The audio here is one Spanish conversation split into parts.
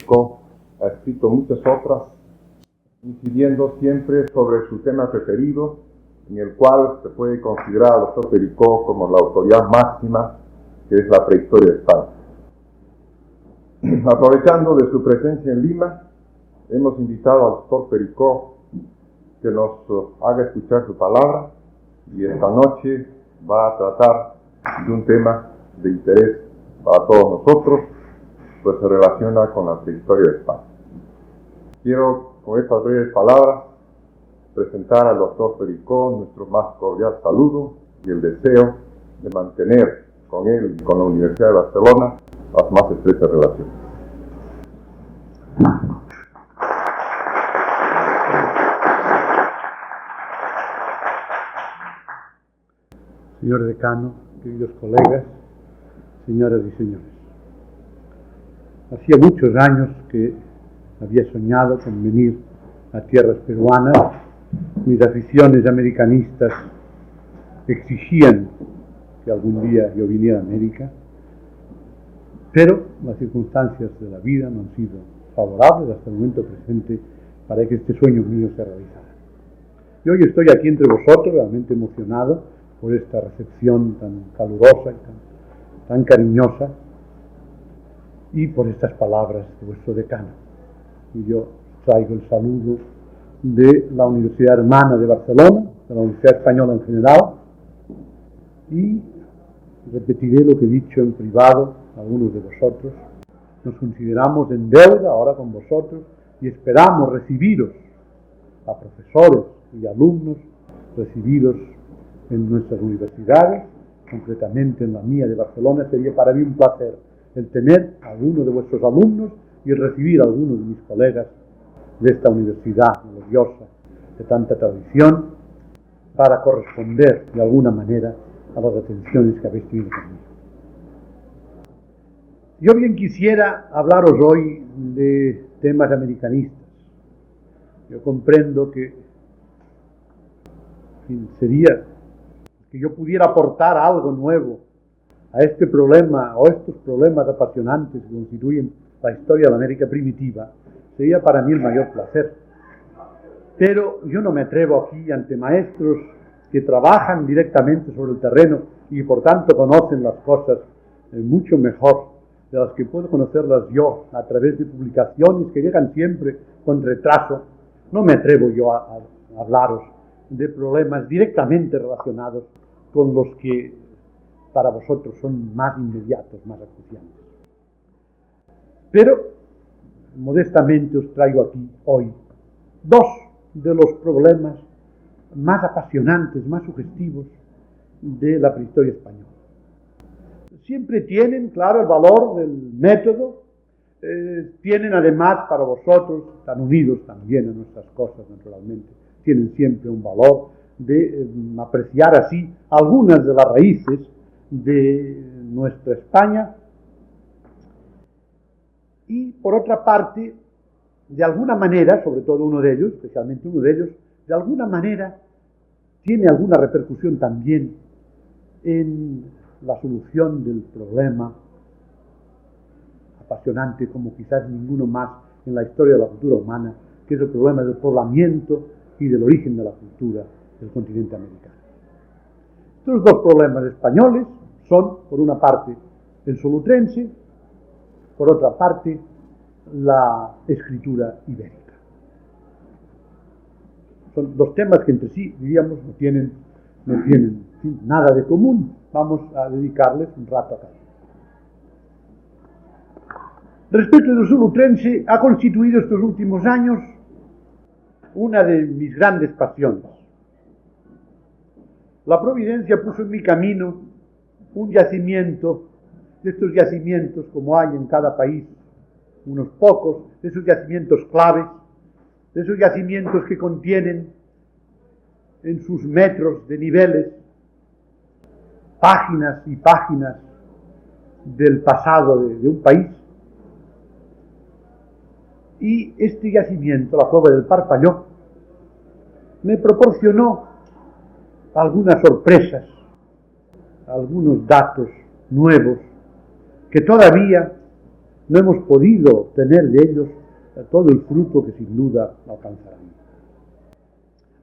Pericó ha escrito muchas otras, incidiendo siempre sobre su tema preferido, en el cual se puede considerar al doctor Pericó como la autoridad máxima, que es la prehistoria de España. Aprovechando de su presencia en Lima, hemos invitado al doctor Pericó que nos haga escuchar su palabra, y esta noche va a tratar de un tema de interés para todos nosotros, pues se relaciona con la prehistoria de España. Quiero, con estas breves palabras, presentar al doctor Pericó nuestro más cordial saludo y el deseo de mantener con él y con la Universidad de Barcelona las más estrechas relaciones. Señor decano, queridos colegas, señoras y señores. Hacía muchos años que había soñado con venir a tierras peruanas. Mis aficiones americanistas exigían que algún día yo viniera a América, pero las circunstancias de la vida no han sido favorables hasta el momento presente para que este sueño mío se realizara. Y hoy estoy aquí entre vosotros, realmente emocionado por esta recepción tan calurosa y tan cariñosa, y por estas palabras de vuestro decano. Y yo traigo el saludo de la Universidad Hermana de Barcelona, de la Universidad Española en general, y repetiré lo que he dicho en privado a algunos de vosotros. Nos consideramos en deuda ahora con vosotros y esperamos recibiros, a profesores y alumnos, recibiros en nuestras universidades, concretamente en la mía de Barcelona. Sería para mí un placer el tener a alguno de vuestros alumnos y recibir a algunos de mis colegas de esta universidad gloriosa, de tanta tradición, para corresponder de alguna manera a las atenciones que habéis tenido conmigo. Yo bien quisiera hablaros hoy de temas americanistas. Yo comprendo que sería que yo pudiera aportar algo nuevo a este problema o estos problemas apasionantes que constituyen la historia de la América primitiva, sería para mí el mayor placer. Pero yo no me atrevo aquí ante maestros que trabajan directamente sobre el terreno y por tanto conocen las cosas mucho mejor de las que puedo conocerlas yo a través de publicaciones que llegan siempre con retraso. No me atrevo yo a hablaros de problemas directamente relacionados con los que para vosotros son más inmediatos, más acuciantes. Pero, modestamente os traigo aquí hoy dos de los problemas más apasionantes, más sugestivos de la prehistoria española. Siempre tienen, claro, el valor del método, tienen además para vosotros, están unidos también a nuestras cosas naturalmente, tienen siempre un valor de apreciar así algunas de las raíces de nuestra España, y por otra parte, de alguna manera, sobre todo uno de ellos, especialmente uno de ellos, de alguna manera tiene alguna repercusión también en la solución del problema apasionante como quizás ninguno más en la historia de la cultura humana, que es el problema del poblamiento y del origen de la cultura del continente americano. Estos dos problemas españoles son, por una parte, el solutrense, por otra parte, la escritura ibérica. Son dos temas que entre sí, diríamos, no tienen nada de común. Vamos a dedicarles un rato a cada uno. Respecto del solutrense, ha constituido estos últimos años una de mis grandes pasiones. La providencia puso en mi camino un yacimiento, de estos yacimientos como hay en cada país, unos pocos, de esos yacimientos claves, de esos yacimientos que contienen en sus metros de niveles páginas y páginas del pasado de un país. Y este yacimiento, la cueva del Parpalló, me proporcionó algunas sorpresas, algunos datos nuevos que todavía no hemos podido obtener de ellos todo el fruto que sin duda alcanzarán.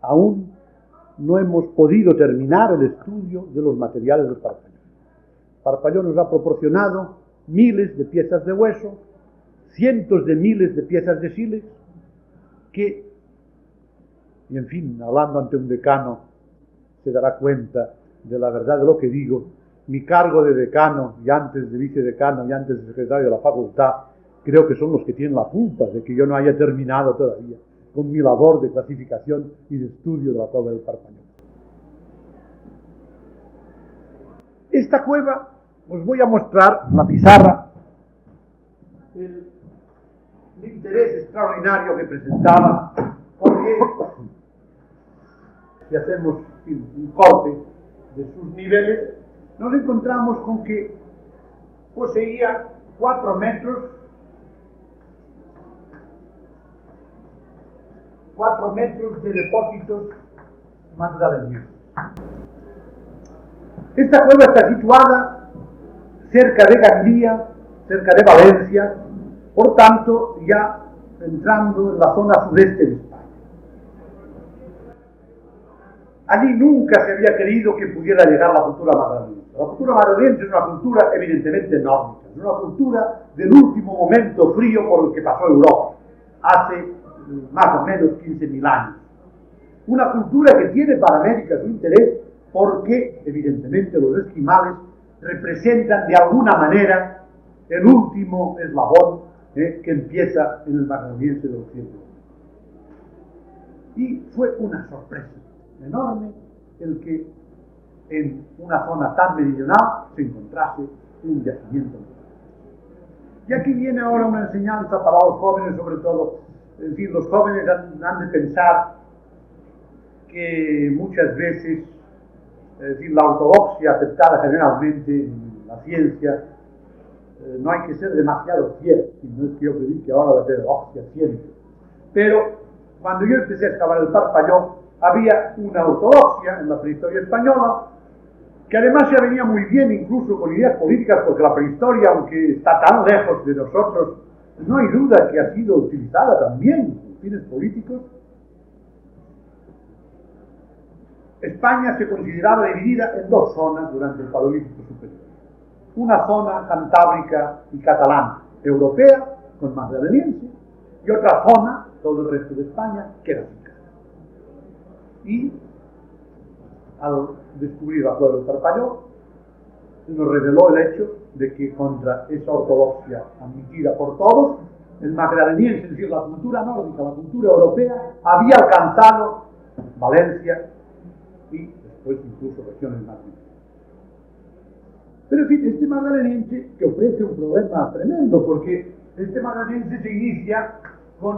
Aún no hemos podido terminar el estudio de los materiales del Parpalló. Parpalló nos ha proporcionado miles de piezas de hueso, cientos de miles de piezas de sílex, que, y en fin, hablando ante un decano, se dará cuenta de la verdad de lo que digo. Mi cargo de decano, y antes de vicedecano, y antes de secretario de la facultad, creo que son los que tienen la culpa de que yo no haya terminado todavía con mi labor de clasificación y de estudio de la cueva del Parpalló. Esta cueva, os voy a mostrar en la pizarra el interés extraordinario que presentaba, porque si hacemos un corte de sus niveles, nos encontramos con que poseía 4 metros de depósitos magdalenianos. Esta cueva está situada cerca de Gandía, cerca de Valencia, por tanto, ya entrando en la zona sudeste de España. Allí nunca se había creído que pudiera llegar la cultura magdaleniense. La cultura magdaleniense es una cultura evidentemente nórdica, es una cultura del último momento frío por el que pasó Europa, hace más o menos 15.000 años. Una cultura que tiene para América su interés porque, evidentemente, los esquimales representan de alguna manera el último eslabón que empieza en el magdaleniense del occidente. Y fue una sorpresa enorme el que en una zona tan meridional se encontrase un yacimiento. Y aquí viene ahora una enseñanza para los jóvenes, sobre todo. Es decir, los jóvenes han de pensar que muchas veces, es decir, la ortodoxia aceptada generalmente en la ciencia, no hay que ser demasiado fiel, y no es que yo predique ahora la ortodoxia siempre. Pero cuando yo empecé a excavar el Parpalló, había una ortodoxia en la prehistoria española, que además ya venía muy bien incluso con ideas políticas, porque la prehistoria, aunque está tan lejos de nosotros, no hay duda que ha sido utilizada también con fines políticos. España se consideraba dividida en 2 zonas durante el Paleolítico Superior. Una zona cantábrica y catalana, europea, con magdaleniense, y otra zona, todo el resto de España, que era africana. Y al descubrir la cueva del Parpalló, nos reveló el hecho de que contra esa ortodoxia admitida por todos, el magdaleniense, es decir, la cultura nórdica, la cultura europea, había alcanzado Valencia y después incluso regiones más ricas. Pero en fin, este magdaleniense que ofrece un problema tremendo, porque este magdaleniense se inicia con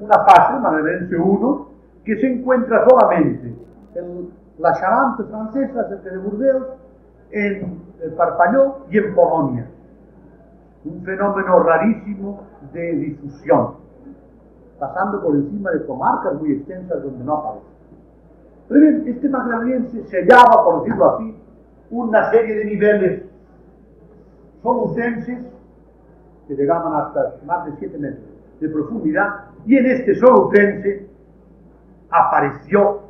una fase, el magdaleniense 1, que se encuentra solamente en la Charente francesa, cerca de Burdeos, en el Parpalló y en Polonia. Un fenómeno rarísimo de difusión, pasando por encima de comarcas muy extensas donde no aparece. Pero bien, este magdaleniense sellaba, por decirlo así, una serie de niveles solutenses que llegaban hasta más de 7 metros de profundidad, y en este solutense apareció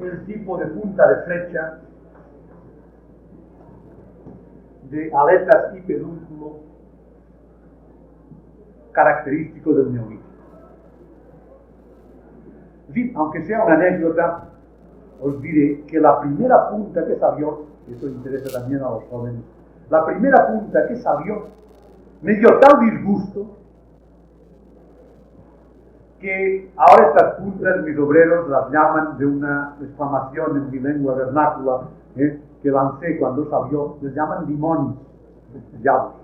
el tipo de punta de flecha de aletas y pedúnculo característico del neolítico. En fin, aunque sea una anécdota, os diré que la primera punta que salió, y eso interesa también a los jóvenes, la primera punta que salió me dio tal disgusto que ahora estas puntas mis obreros las llaman de una exclamación en mi lengua vernácula que lancé cuando salió, les llaman limones, diablos.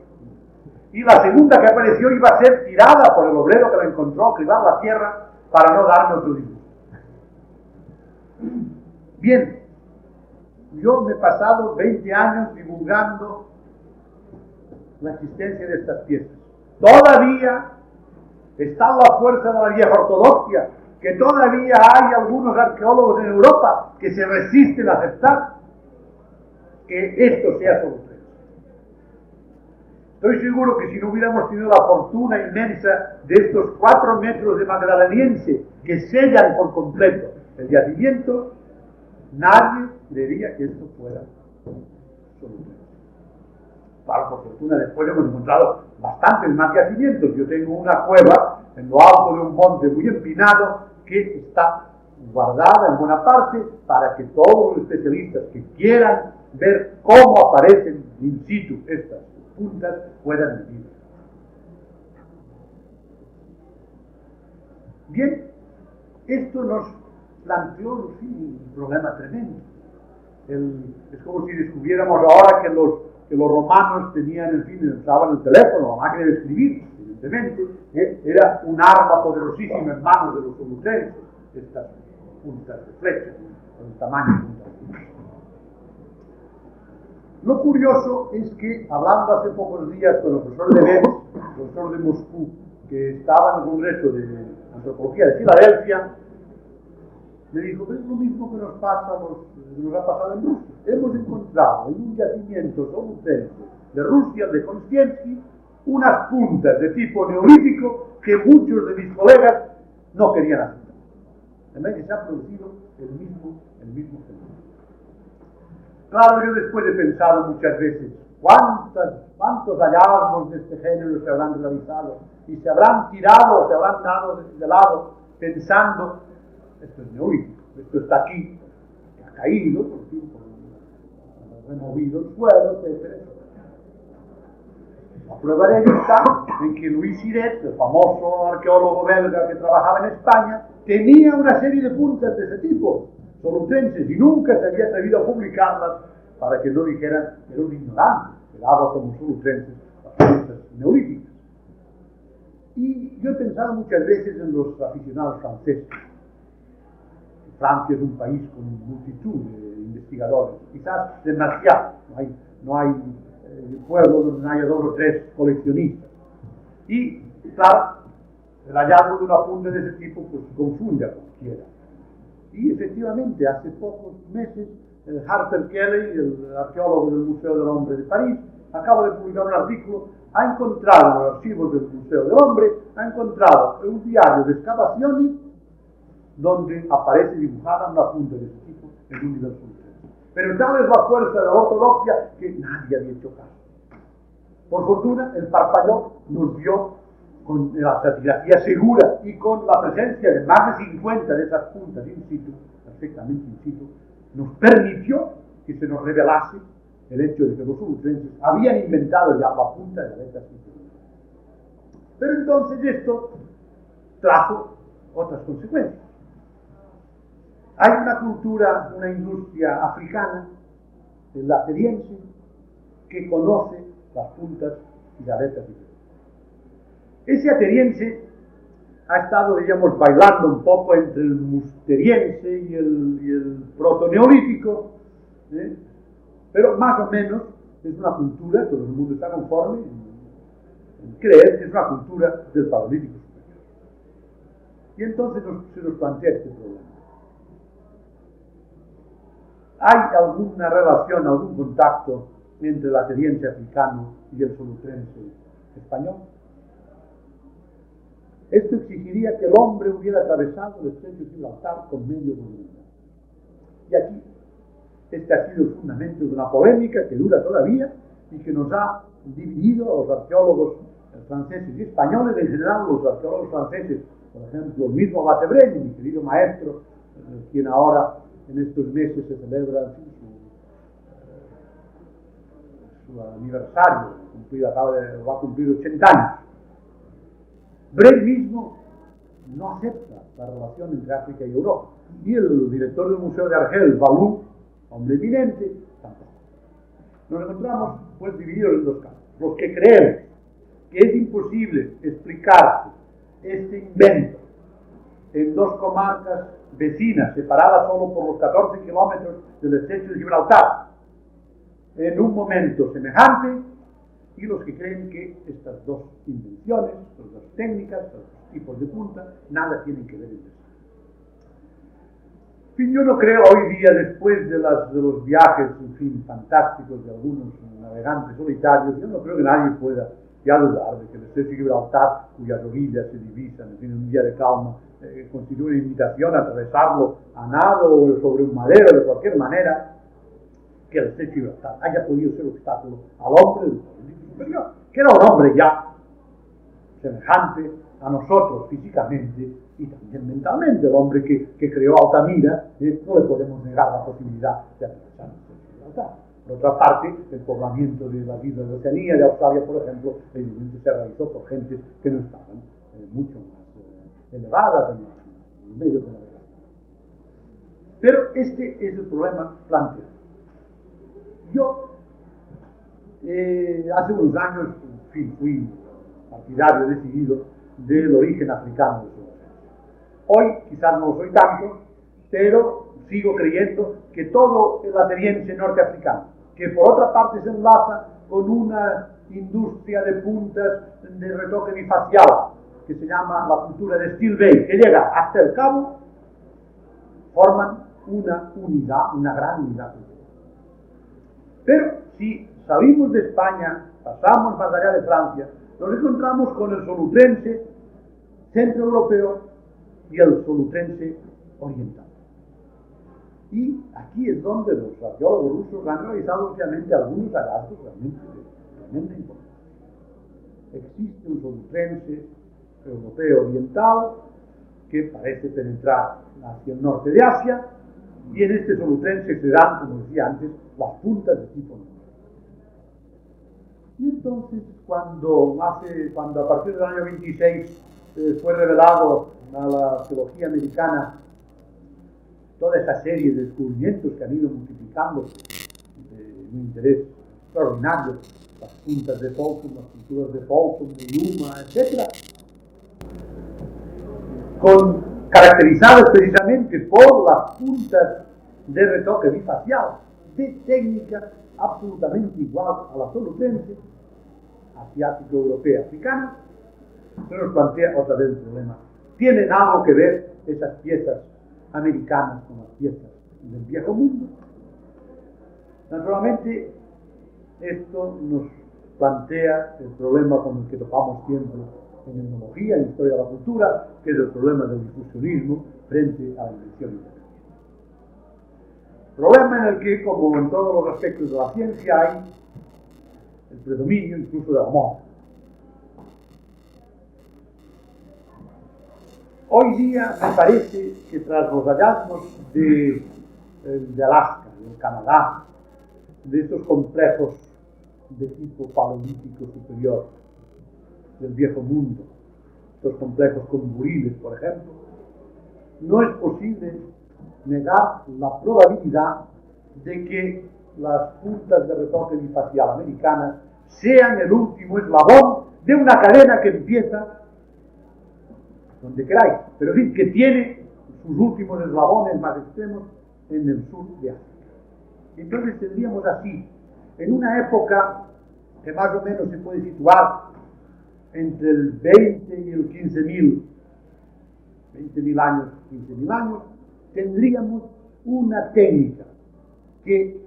Y la segunda que apareció iba a ser tirada por el obrero que la encontró, cribar la tierra para no darme otro disgusto. Bien, yo me he pasado 20 años divulgando la existencia de estas piezas. Todavía está la fuerza de la vieja ortodoxia, que todavía hay algunos arqueólogos en Europa que se resisten a aceptar que esto sea solución. Estoy seguro que si no hubiéramos tenido la fortuna inmensa de estos 4 metros de magdaleniense que sellan por completo el yacimiento, nadie creería que esto fuera solución. Claro, por fortuna después hemos encontrado bastantes más yacimientos. Yo tengo una cueva en lo alto de un monte muy empinado que está guardada en buena parte para que todos los especialistas que quieran ver cómo aparecen in situ estas puntas puedan vivir. Bien, esto nos planteó un problema tremendo. Es como si descubriéramos ahora que los romanos tenían, en fin, usaban el teléfono, la máquina de escribir, evidentemente, era un arma poderosísima en manos de los solutenses, estas puntas de flecha, con el tamaño de puntas de flecha. Lo curioso es que, hablando hace pocos días con el profesor de Benz, profesor de Moscú, que estaba en el Congreso de Antropología de Filadelfia, me dijo, es lo mismo que nos ha pasado en Rusia. Hemos encontrado en un yacimiento solutense de Rusia, de Konstiensky, unas puntas de tipo neolítico que muchos de mis colegas no querían hacer. También se ha producido el mismo fenómeno. Claro, yo después he pensado muchas veces, ¿cuántos hallazgos de este género se habrán realizado? Y se habrán tirado o se habrán dado de lado pensando, esto es neolítico, esto está aquí, que ha caído, por fin, ha removido el suelo, etc. La prueba de ello está en que Louis Siret, el famoso arqueólogo belga que trabajaba en España, tenía una serie de puntas de ese tipo, solutenses, y nunca se había atrevido a publicarlas para que no dijeran que era un ignorante, que daba como solutenses las puntas neolíticas. Y yo he pensado muchas veces en los aficionados franceses. Francia es un país con multitud de investigadores, quizás demasiado, no hay pueblo donde no haya 2 o 3 coleccionistas. Y, claro, el hallazgo de una punta de ese tipo pues confunde a cualquiera. Y efectivamente, hace pocos meses, Harper Kelly, el arqueólogo del Museo del Hombre de París, acaba de publicar un artículo, ha encontrado en los archivos del Museo del Hombre, ha encontrado un diario de excavaciones donde aparece dibujada una punta de ese tipo en un nivel superior. Pero tal es la fuerza de la ortodoxia que nadie había hecho caso. Por fortuna, el Parpaillot nos dio con la estratigrafía segura y con la presencia de más de 50 de esas puntas in situ, perfectamente in situ, nos permitió que se nos revelase el hecho de que los solutenses habían inventado ya la punta de la letra superior. Pero entonces esto trajo otras consecuencias. Hay una cultura, una industria africana, el ateniense, que conoce las puntas y las letras superiores. Ese ateniense ha estado, digamos, bailando un poco entre el musteriense y el protoneolítico, pero más o menos es una cultura, todo el mundo está conforme en creer que es una cultura del paleolítico superior. Y entonces se nos plantea este problema. ¿Hay alguna relación, algún contacto entre el ateniense africano y el solutense español? Esto exigiría que el hombre hubiera atravesado el estrecho de Gibraltar con medios monumentales. Y aquí, este ha sido el fundamento de una polémica que dura todavía y que nos ha dividido a los arqueólogos franceses y españoles. En general, los arqueólogos franceses, por ejemplo, el mismo Batebren, mi querido maestro, quien ahora en estos meses se celebra su aniversario, va a cumplir 80 años. Bren mismo no acepta la relación entre África y Europa. Y el director del Museo de Argel, Balou, hombre eminente, tampoco. Nos encontramos pues divididos en 2 casos. Los que creemos que es imposible explicarse este invento en 2 comarcas vecinas, separadas solo por los 14 kilómetros del estrecho de Gibraltar, en un momento semejante, y los que creen que estas 2 invenciones, estas 2 técnicas, estos 2 tipos de punta, nada tienen que ver entre sí. fin, yo no creo hoy día, después de los viajes, en fin, fantásticos de algunos navegantes solitarios, yo no creo que nadie pueda ya dudar de que el estrecho de Gibraltar, cuyas orillas se divisan en un día de calma, constituye una invitación a atravesarlo a nado o sobre un madero, de cualquier manera, que el estrecho de Gibraltar haya podido ser obstáculo al hombre del político superior, que era un hombre ya semejante a nosotros físicamente y también mentalmente. El hombre que creó Altamira, no le podemos negar la posibilidad de atravesar el estrecho de Gibraltar. Por otra parte, el poblamiento de las islas de Oceanía, de Australia, por ejemplo, evidentemente se realizó por gentes que no estaban mucho más elevadas en los medios de navegación. Pero este es el problema planteado. Yo, hace unos años, en fin, fui partidario decidido del origen africano del sur. Hoy quizás no lo soy tanto, pero sigo creyendo que todo el ateniense norteafricano, que por otra parte se enlaza con una industria de puntas de retoque bifacial, que se llama la cultura de Steel Bay, que llega hasta el Cabo, forman una unidad, una gran unidad cultural. Pero si salimos de España, pasamos más allá de Francia, nos encontramos con el solutrense centroeuropeo y el solutrense oriental. Y aquí es donde los arqueólogos rusos han realizado obviamente algunos hallazgos realmente de tremenda importancia. Existe un solutrense europeo oriental que parece penetrar hacia el norte de Asia, y en este solutrense se dan, como decía antes, las puntas de tipo norte. Y entonces, cuando a partir del año 26 fue revelado a la arqueología americana toda esa serie de descubrimientos que han ido multiplicando un interés extraordinario, las puntas de Folsom, las culturas de Folsom, de Yuma, etc., caracterizadas precisamente por las puntas de retoque bifacial, de técnica absolutamente igual a la solutrense, asiático, europea, africana. Se nos plantea otra vez el problema. ¿Tienen algo que ver esas piezas americanas con las piezas del viejo mundo? Naturalmente, esto nos plantea el problema con el que topamos siempre en etnología, en historia de la cultura, que es el problema del difusionismo frente a la invención independiente. Problema en el que, como en todos los aspectos de la ciencia, hay el predominio incluso de la moda. Hoy día me parece que tras los hallazgos de Alaska, de Canadá, de estos complejos de tipo paleolítico superior del viejo mundo, estos complejos con buriles, por ejemplo, no es posible negar la probabilidad de que las puntas de retoque bifacial americanas sean el último eslabón de una cadena que empieza donde queráis, pero en fin, que tiene sus últimos eslabones más extremos en el sur de África. Entonces tendríamos así, en una época que más o menos se puede situar entre el 20 y el 15.000, 20.000 años, 15.000 años, tendríamos una técnica que,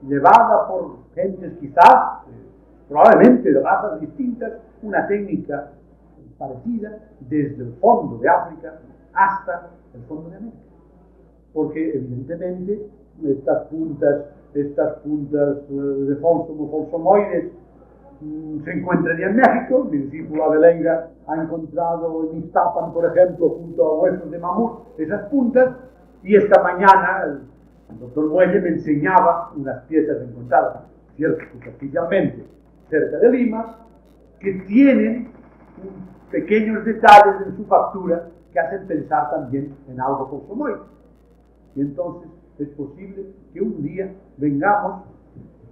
llevada por gentes quizás, probablemente de razas distintas, una técnica parecida desde el fondo de África hasta el fondo de América. Porque evidentemente estas puntas de Folsom o folsomoides se encuentran ya en México. Mi discípulo Abeleira ha encontrado en Iztapan, por ejemplo, junto a huesos de mamut, esas puntas, y esta mañana el doctor Muelle me enseñaba unas piezas encontradas, cierto, superficialmente, cerca de Lima, que tienen pequeños detalles en su factura que hacen pensar también en algo folsomoide. Y entonces es posible que un día vengamos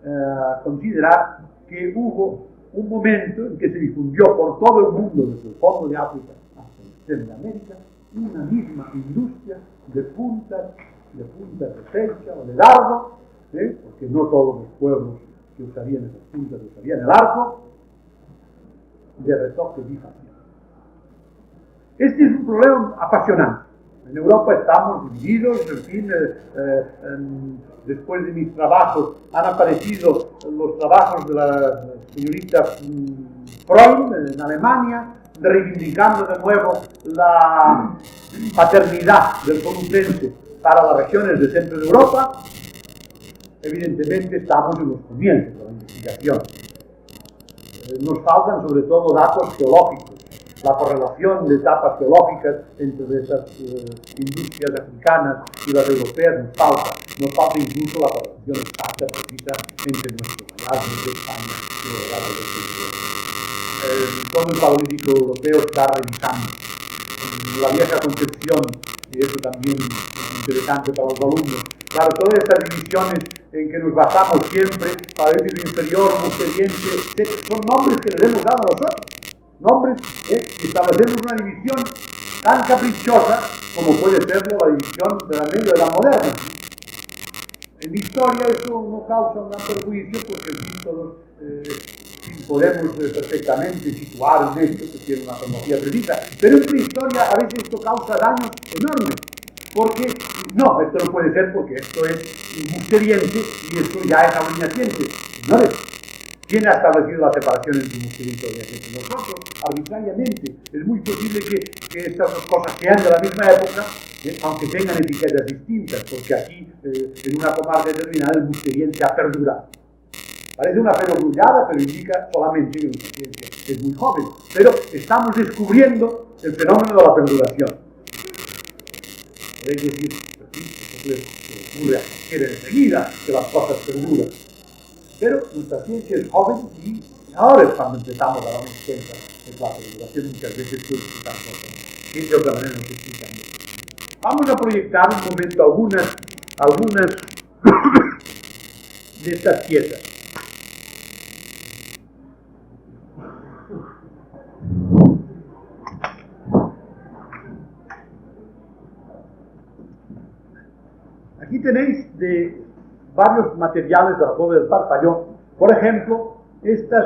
a considerar que hubo un momento en que se difundió por todo el mundo, desde el fondo de África hasta el extremo de América, una misma industria de puntas de flecha o de dardo, porque no todos los pueblos que usarían esas puntas usarían el arco, de retoque bifacial. Este es un problema apasionante, En Europa estamos divididos, en fin, después de mis trabajos han aparecido los trabajos de la señorita Freud en Alemania, reivindicando de nuevo la paternidad del Complutense para las regiones del centro de Europa. Evidentemente estamos en los comienzos de la investigación. Nos faltan sobre todo datos geológicos, la correlación de etapas geológicas entre esas industrias africanas y las europeas nos falta incluso la correlación exacta, precisa entre nuestros hallazgos de España y los hallazgos de Europa. Todo el paleolítico europeo está revisando la vieja concepción, y eso también es interesante para los alumnos. Claro, todas estas divisiones en que nos basamos siempre, paleolítico inferior, musteriense, son nombres que les hemos dado a nosotros. Nombres que establecemos una división tan caprichosa como puede serlo la división de la media de la moderna. En historia eso no causa un gran perjuicio porque todos podemos perfectamente situar un hecho que tiene una cronología precisa, pero en prehistoria a veces esto causa daños enormes, porque no, esto no puede ser porque esto es musteriense y esto ya es auriñaciense. Señores, ¿quién ha establecido la separación entre musteriense y auriñaciense? Nosotros, arbitrariamente. Es muy posible que estas dos cosas sean de la misma época, aunque tengan etiquetas distintas, porque aquí, en una comarca determinada, el musteriense ha perdurado. Parece una perogrullada, pero indica solamente que nuestra ciencia es muy joven. Pero estamos descubriendo el fenómeno de la perduración. Podéis decir, eso ocurre a cualquiera enseguida, que las cosas perduran. Pero nuestra ciencia es joven y ahora es cuando empezamos a darnos cuenta de que la perduración muchas veces puede explicar cosas que de otra manera no se explican bien. Vamos a proyectar un momento algunas de estas piezas. Aquí tenéis de varios materiales de la cueva del Parpalló, por ejemplo, estas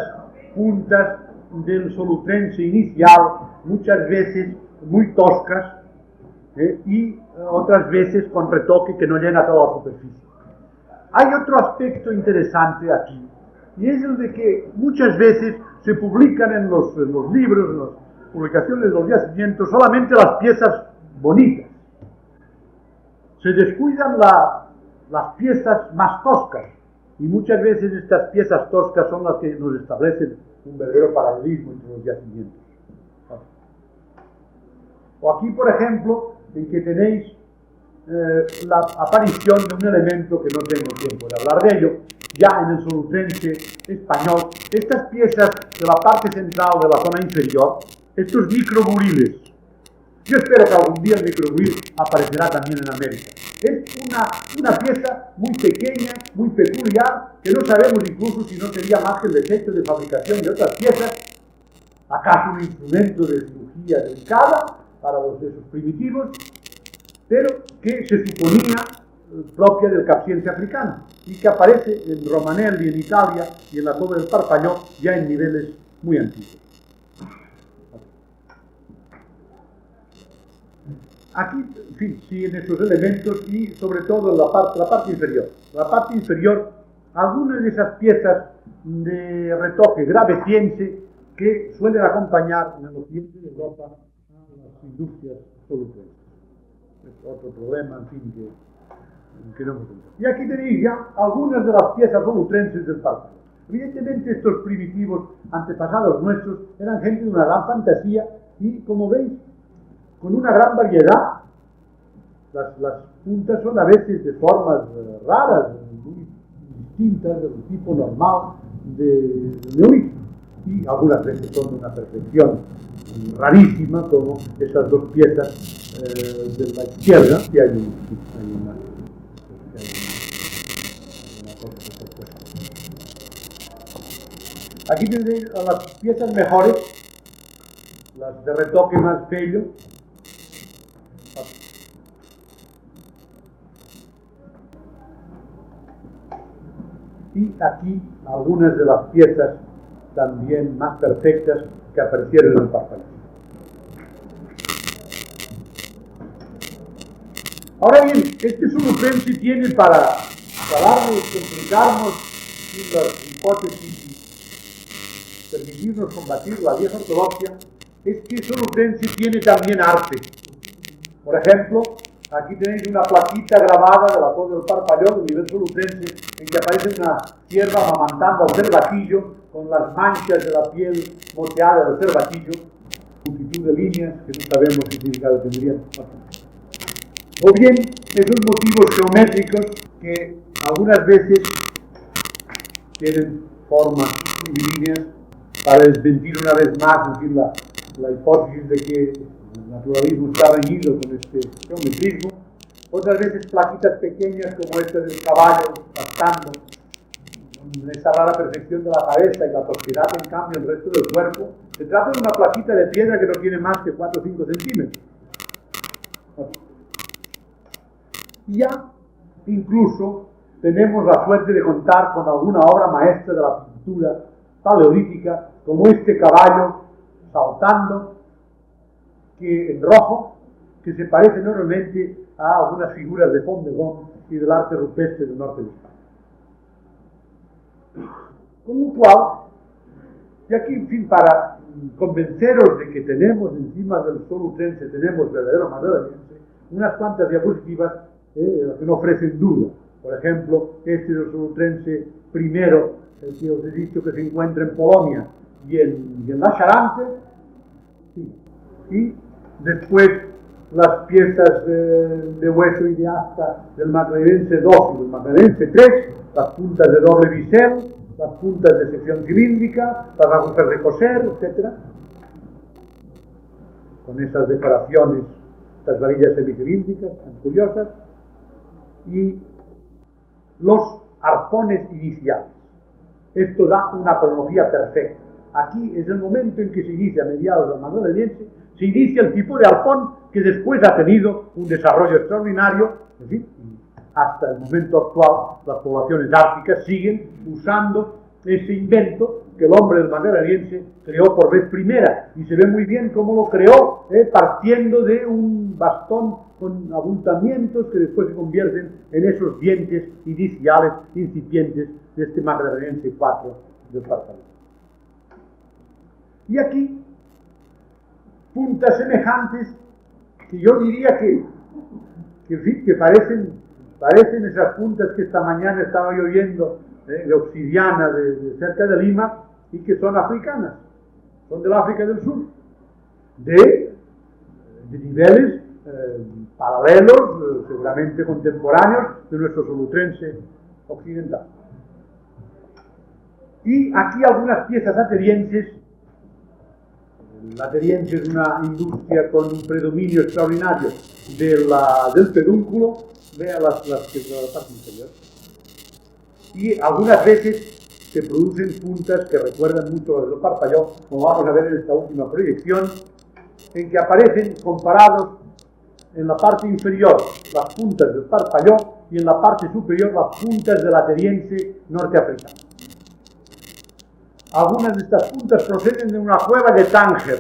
puntas del solutrense inicial, muchas veces muy toscas y otras veces con retoque que no llena toda la superficie. Hay otro aspecto interesante aquí, y es el de que muchas veces se publican en los libros, en las publicaciones de los yacimientos, solamente las piezas bonitas. Se descuidan las piezas más toscas, y muchas veces estas piezas toscas son las que nos establecen un verdadero paralelismo entre los yacimientos. O aquí, por ejemplo, en que tenéis la aparición de un elemento que no tengo tiempo de hablar de ello, ya en el solutrense español, estas piezas de la parte central de la zona inferior, estos microburiles. Yo espero que algún día el microburil aparecerá también en América. Es una pieza muy pequeña, muy peculiar, que no sabemos incluso si no sería más que el defecto de fabricación de otras piezas, acaso un instrumento de cirugía delicada para los sesos primitivos, pero que se suponía propia del capsiense africano y que aparece en Romanelli, en Italia, y en la cueva del Parpalló ya en niveles muy antiguos. Aquí, en fin, siguen estos elementos y sobre todo la parte inferior. La parte inferior, algunas de esas piezas de retoque graveciense que suelen acompañar en el occidente de Europa a las industrias solutrenses. Es otro problema, en fin, que no hemos entendido. Y aquí tenéis ya algunas de las piezas solutrenses del Parpalló. Evidentemente estos primitivos antepasados nuestros eran gente de una gran fantasía y, como veis, con una gran variedad. Las puntas son a veces de formas raras, muy distintas del tipo normal de neolítico, y algunas veces son de una perfección rarísima, como esas dos piezas de la izquierda, y hay una cosa. Aquí tenéis a las piezas mejores, las de retoque más bello. Y aquí algunas de las piezas también más perfectas que aparecieron en el Parpalló. Ahora bien, este Solutrense tiene para darnos, complicarnos las hipótesis y permitirnos combatir la vieja ortodoxia, es que Solutrense tiene también arte. Por ejemplo, aquí tenéis una plaquita grabada de la Torre del Parpallón, del nivel solutrense, en que aparece una cierva amamantando al cervatillo con las manchas de la piel moteada del cervatillo, multitud de líneas que no sabemos qué significado tendrían. O bien, esos motivos geométricos que algunas veces tienen formas y líneas para desmentir una vez más, decir, la hipótesis de que el naturalismo está reñido con este geometrismo. Otras veces plaquitas pequeñas como esta del caballo pastando, con esa rara perfección de la cabeza y la tosquedad en cambio el resto del cuerpo. Se trata de una plaquita de piedra que no tiene más que 4 o 5 centímetros. Y ya incluso tenemos la suerte de contar con alguna obra maestra de la pintura paleolítica, como este caballo saltando en rojo, que se parece enormemente a algunas figuras de Fondegón y del arte rupestre del norte de España. Con lo cual, y aquí, en fin, para convenceros de que tenemos encima del solutrense, tenemos verdadero madrileñense, unas cuantas diapositivas que no ofrecen duda. Por ejemplo, este del solutrense primero, el que os he dicho que se encuentra en Polonia y en la Charente, sí. Y después las piezas de hueso y de asta del magdalenense 2 y del magdalenense 3, las puntas de doble bisel, las puntas de sección cilíndrica, las agujas de coser, etc. Con esas decoraciones, estas varillas semicilíndricas tan curiosas, y los arpones iniciales. Esto da una cronología perfecta. Aquí es el momento en que se inicia, a mediados del magdalenense, se inicia el tipo de arpón que después ha tenido un desarrollo extraordinario, en fin, hasta el momento actual las poblaciones árticas siguen usando ese invento que el hombre del magdaleniense creó por vez primera, y se ve muy bien cómo lo creó, partiendo de un bastón con abultamientos que después se convierten en esos dientes iniciales, incipientes de este magdaleniense 4 del Parpallón. Y aquí, puntas semejantes que yo diría que parecen esas puntas que esta mañana estaba yo viendo de obsidiana de cerca de Lima y que son africanas, son del África del Sur, de niveles paralelos, seguramente contemporáneos de nuestro solutrense occidental. Y aquí algunas piezas atenienses. La Ateniense es una industria con un predominio extraordinario del pedúnculo, vea las que son la parte inferior. Y algunas veces se producen puntas que recuerdan mucho a las del Parpallón, como vamos a ver en esta última proyección, en que aparecen comparados en la parte inferior las puntas del Parpallón y en la parte superior las puntas del Ateniense norteafricano. Algunas de estas puntas proceden de una cueva de Tánger.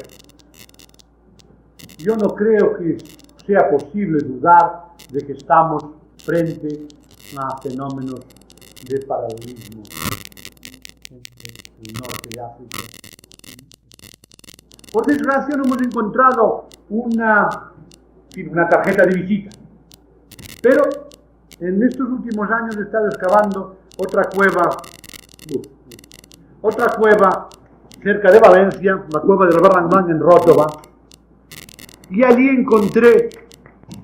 Yo no creo que sea posible dudar de que estamos frente a fenómenos de paralelismo entre el norte de África. Por desgracia no hemos encontrado una tarjeta de visita, pero en estos últimos años he estado excavando otra cueva cerca de Valencia, la cueva del Barrangán en Rótova, y allí encontré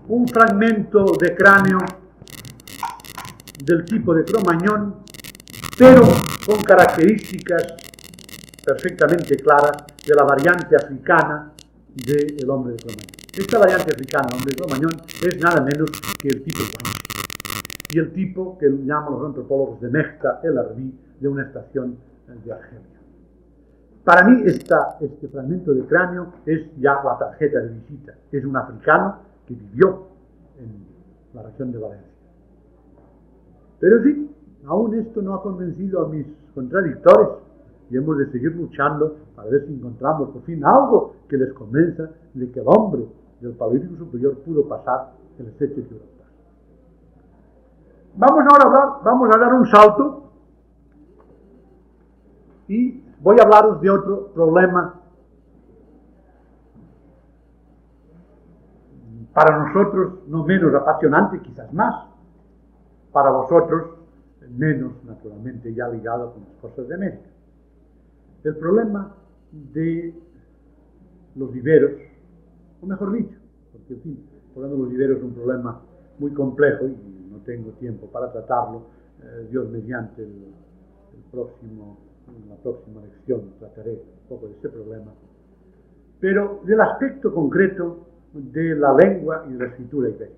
un fragmento de cráneo del tipo de Cro-Magnon, pero con características perfectamente claras de la variante africana del hombre de Cro-Magnon. Esta variante africana del hombre de Cro-Magnon es nada menos que el tipo Guanche, y el tipo que llaman los antropólogos de Mechta el Arbi, de una estación de Argelia. Para mí este fragmento de cráneo es ya la tarjeta de visita. Es un africano que vivió en la región de Valencia. Pero sí, aún esto no ha convencido a mis contradictores y hemos de seguir luchando para ver si encontramos por fin algo que les convenza de que el hombre del Paleolítico superior pudo pasar el estrecho de Gibraltar. Vamos a dar un salto y voy a hablaros de otro problema para nosotros no menos apasionante, quizás más, para vosotros menos, naturalmente, ya ligado con las cosas de América. El problema de los viveros, o mejor dicho, porque en fin, el problema de los viveros es un problema muy complejo y no tengo tiempo para tratarlo. Dios mediante en la próxima lección trataré un poco de este problema, pero del aspecto concreto de la lengua y de la escritura ibérica.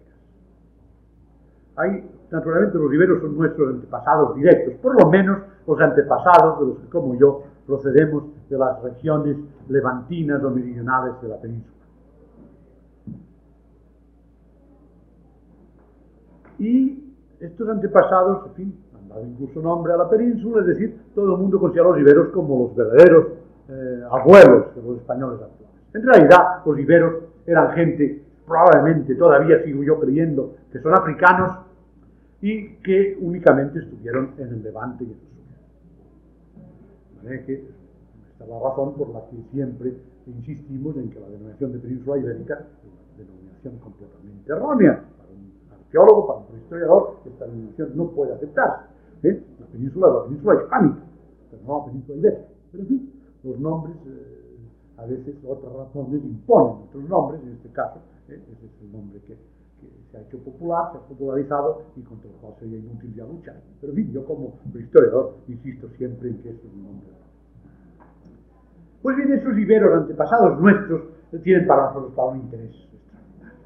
Naturalmente los iberos son nuestros antepasados directos, por lo menos los antepasados de los que, como yo, procedemos de las regiones levantinas o meridionales de la península. Y estos antepasados, en fin, han dado incluso nombre a la península, es decir, todo el mundo considera a los iberos como los verdaderos abuelos de los españoles actuales. En realidad, los iberos eran gente, probablemente todavía sigo yo creyendo, que son africanos y que únicamente estuvieron en el Levante y en el Sur. ¿Vale? Que esta es la razón por la que siempre insistimos en que la denominación de península ibérica es una denominación completamente errónea. Para un arqueólogo, para un historiador, esta denominación no puede aceptarse. La península es la península hispánica, pero no la península ibérica. Pero en fin, los nombres, a veces otras razones imponen otros nombres, en este caso, ese es el nombre que se ha hecho popular, se ha popularizado y contra el cual sería inútil ya luchar. Pero en fin, yo como historiador insisto siempre en que esto es un nombre. Pues bien, esos iberos antepasados nuestros tienen para nosotros claro un interés extraordinario.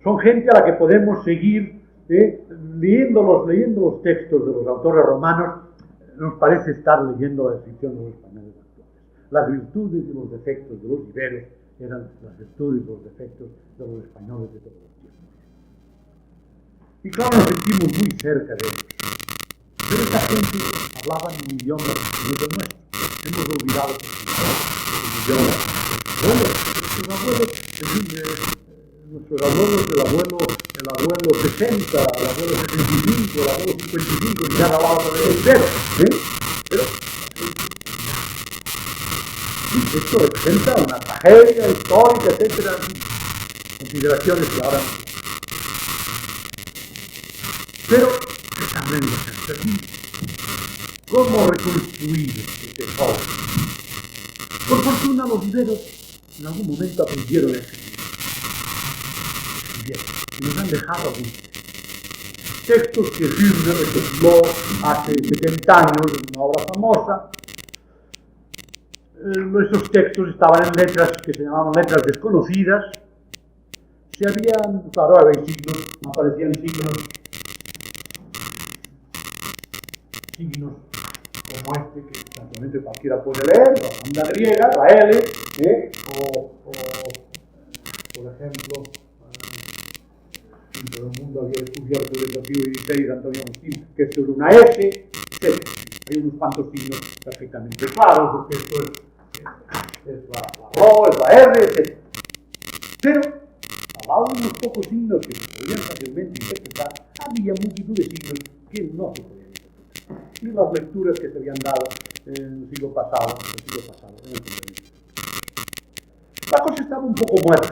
Son gente a la que podemos seguir leyendo los textos de los autores romanos, nos parece estar leyendo la descripción de los españoles actuales. Las virtudes y los defectos de los iberos eran las virtudes y los defectos de los españoles de todos los tiempos. Y claro, nos sentimos muy cerca de ellos. Pero esta gente hablaba un idioma que no es el nuestro. Hemos olvidado el idioma. Bueno, nuestros abuelos, el abuelo 60, el abuelo 75, el abuelo 55, ya hablaba de ibero. Pero esto representa una tragedia histórica, etcétera, consideraciones que ahora no. Pero también ¿cómo reconstruir este joven? Por fortuna los iberos en algún momento aprendieron a escribir. Y nos han dejado algunos textos que Hübner recopiló hace 70 años en una obra famosa. Esos textos estaban en letras que se llamaban letras desconocidas. Claro, había signos, aparecían signos como este, que naturalmente cualquiera puede leer, la banda griega, la L, o por ejemplo, todo el mundo había descubierto desde el siglo XVI, Antonio Agustín, que es sobre una S, etc. Hay unos cuantos signos perfectamente claros, porque esto es la O, es la R, etc. Pero, al lado de unos pocos signos que se podían fácilmente interpretar, había multitud de signos que no se podían interpretar. Y las lecturas que se habían dado en el siglo pasado, en el primer. La cosa estaba un poco muerta.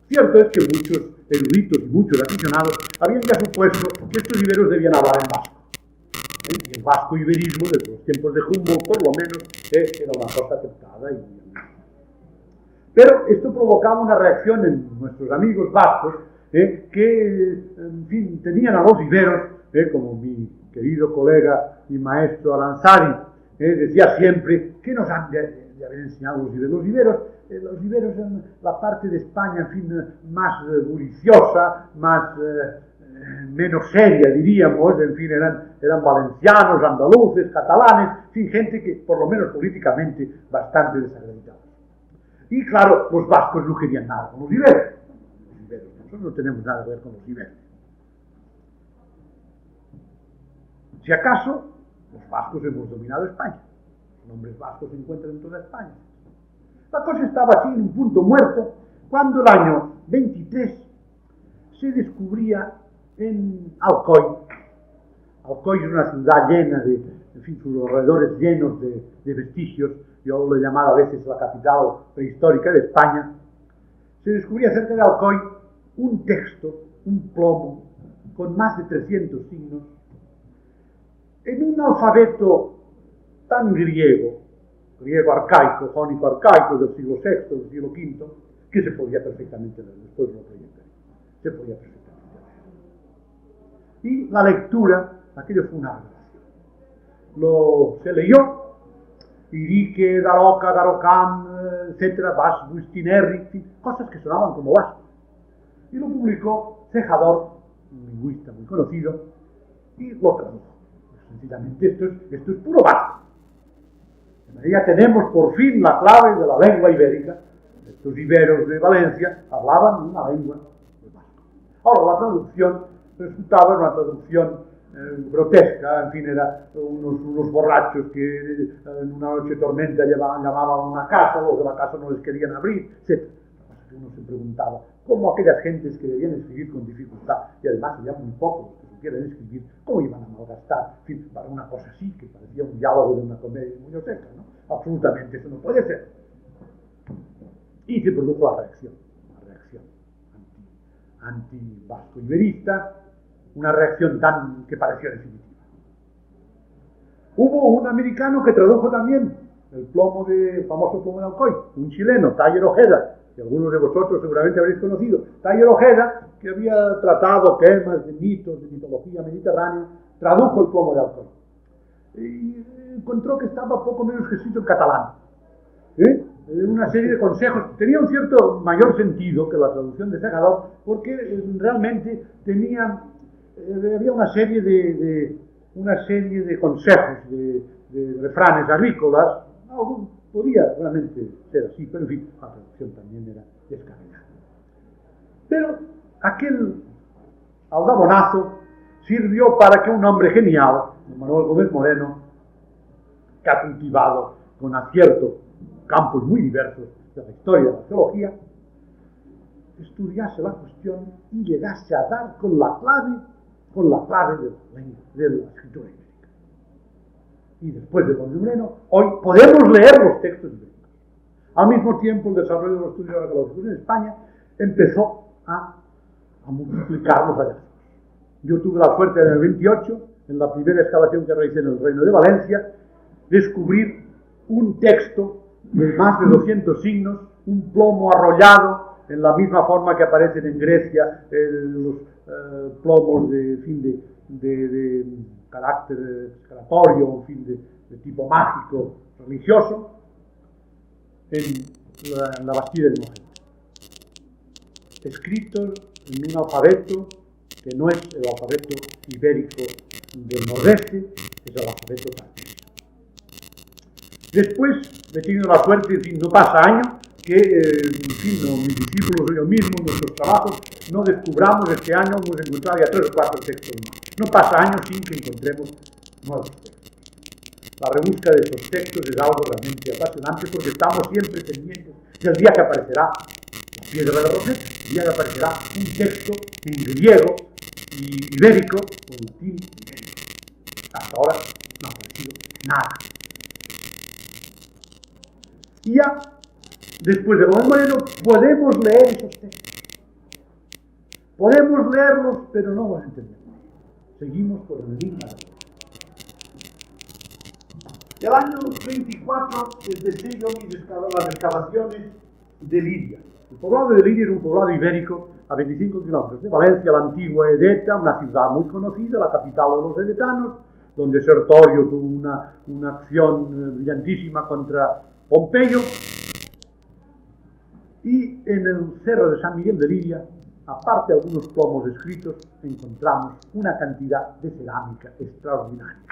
Cierto es que muchos eruditos y muchos aficionados habían ya supuesto que estos iberos debían hablar en vasco. Y el vasco-iberismo, desde los tiempos de Humboldt, por lo menos, era una cosa aceptada. Pero esto provocaba una reacción en nuestros amigos vascos, que, en fin, tenían a los iberos, como mi querido colega y maestro Aranzadi decía siempre, que nos han de haber enseñado los iberos. Los iberos eran la parte de España, en fin, más bulliciosa, menos seria, diríamos, en fin, eran valencianos, andaluces, catalanes, en fin, gente que, por lo menos políticamente, bastante desacreditada. Y claro, los vascos no querían nada con los iberos. Nosotros no tenemos nada que ver con los iberos. Si acaso, los vascos hemos dominado España. Los nombres vascos se encuentran en toda España. La cosa estaba así en un punto muerto cuando el año 23 se descubría en Alcoy Alcoy es una ciudad llena de, en fin, sus alrededores llenos de vestigios. Yo lo he llamado a veces la capital prehistórica de España. Se descubría cerca de Alcoy un texto, un plomo, con más de 300 signos, en un alfabeto tan griego arcaico, jónico arcaico del siglo VI, del siglo V, que se podía perfectamente leer. Después lo proyectaré. Se podía perfectamente leer. Y la lectura, aquello fue una revelación. Se leyó, Irique, Daroca, Darocam, etcétera, Vas, Bustinerri, cosas que sonaban como vascos. Y lo publicó Cejador, un lingüista muy conocido, y lo tradujo. Sencillamente, esto es puro vasco. Ya tenemos por fin la clave de la lengua ibérica. Estos iberos de Valencia hablaban una lengua de vasco. Ahora, la traducción resultaba una traducción grotesca, en fin, eran unos borrachos que en una noche de tormenta llamaban a una casa, los de la casa no les querían abrir, etc. Uno se preguntaba cómo aquellas gentes que debían escribir con dificultad, y además había muy pocos que supieran escribir, cómo iban a malgastar, en fin, para una cosa así, que parecía un diálogo de una comedia muy seca, ¿no? Absolutamente, eso no puede ser. Y se produjo la reacción anti-vasco-iberista, una reacción tan que pareció definitiva. Hubo un americano que tradujo también el famoso plomo de Alcoy, un chileno, Taller Ojeda, que algunos de vosotros seguramente habréis conocido. Taller Ojeda, que había tratado temas de mitos, de mitología mediterránea, tradujo el plomo de Alcoy. Y encontró que estaba poco menos que escrito en catalán. Una serie de consejos. Tenía un cierto mayor sentido que la traducción de Cejador, porque realmente había una serie de consejos, de refranes agrícolas. Podía realmente ser así, pero en fin, la traducción también era descabellada. Pero aquel aldabonazo sirvió para que un hombre genial, Manuel Gómez Moreno, que ha cultivado con acierto campos muy diversos de la historia de la geología, estudiase la cuestión y llegase a dar con la clave de la escritura ibérica. Y después de Gómez Moreno, hoy podemos leer los textos ibéricos. Al mismo tiempo, el desarrollo de los estudios arqueológicos en España empezó a multiplicar los hallazgos. Yo tuve la suerte en el 28, en la primera excavación que realicé en el Reino de Valencia, descubrir un texto de más de 200 signos, un plomo arrollado, en la misma forma que aparecen en Grecia los plomos de carácter excavatorio, en fin, de tipo mágico, religioso, en la Bastilla de Mogent. Escritos en un alfabeto que no es el alfabeto ibérico del nordeste, es el alfabeto cartesio. Después he tenido la suerte, en fin, no pasa año que, en fin, mis discípulos o yo mismo, en nuestros trabajos, no descubramos este año, hemos encontrado ya 3 o 4 textos más. No pasa año sin que encontremos nuevos textos. La rebusca de esos textos es algo realmente apasionante porque estamos siempre pendientes del día que aparecerá la piedra de Rosetta, el día que aparecerá un texto en griego y ibérico o en latín ibérico. Hasta ahora no ha aparecido nada. Y ya, después de Gómez Moreno, podemos leer esos textos. Podemos leerlos, pero no los entendemos. Seguimos por el enigma. El año 24 empecé yo las excavaciones de Liria. El poblado de Liria es un poblado ibérico a 25 kilómetros de Valencia, la antigua Edeta, una ciudad muy conocida, la capital de los edetanos, donde Sertorio tuvo una acción brillantísima contra Pompeyo. Y en el cerro de San Miguel de Liria, aparte de algunos plomos escritos, encontramos una cantidad de cerámica extraordinaria.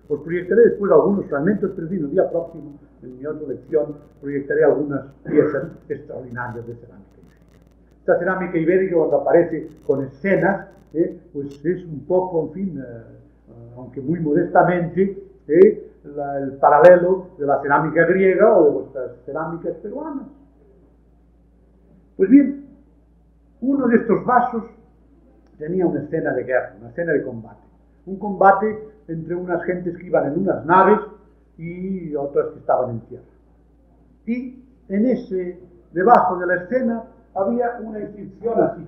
Os proyectaré después algunos fragmentos, pero en el día próximo, en mi otra lección, proyectaré algunas piezas extraordinarias de cerámica ibérica. Esta cerámica ibérica, cuando aparece con escenas, pues es un poco, en fin, aunque muy modestamente, el paralelo de la cerámica griega o de vuestras cerámicas peruanas. Pues bien, uno de estos vasos tenía una escena de guerra, una escena de combate. un combate entre unas gentes que iban en unas naves y otras que estaban en tierra. Y debajo de la escena, había una inscripción así.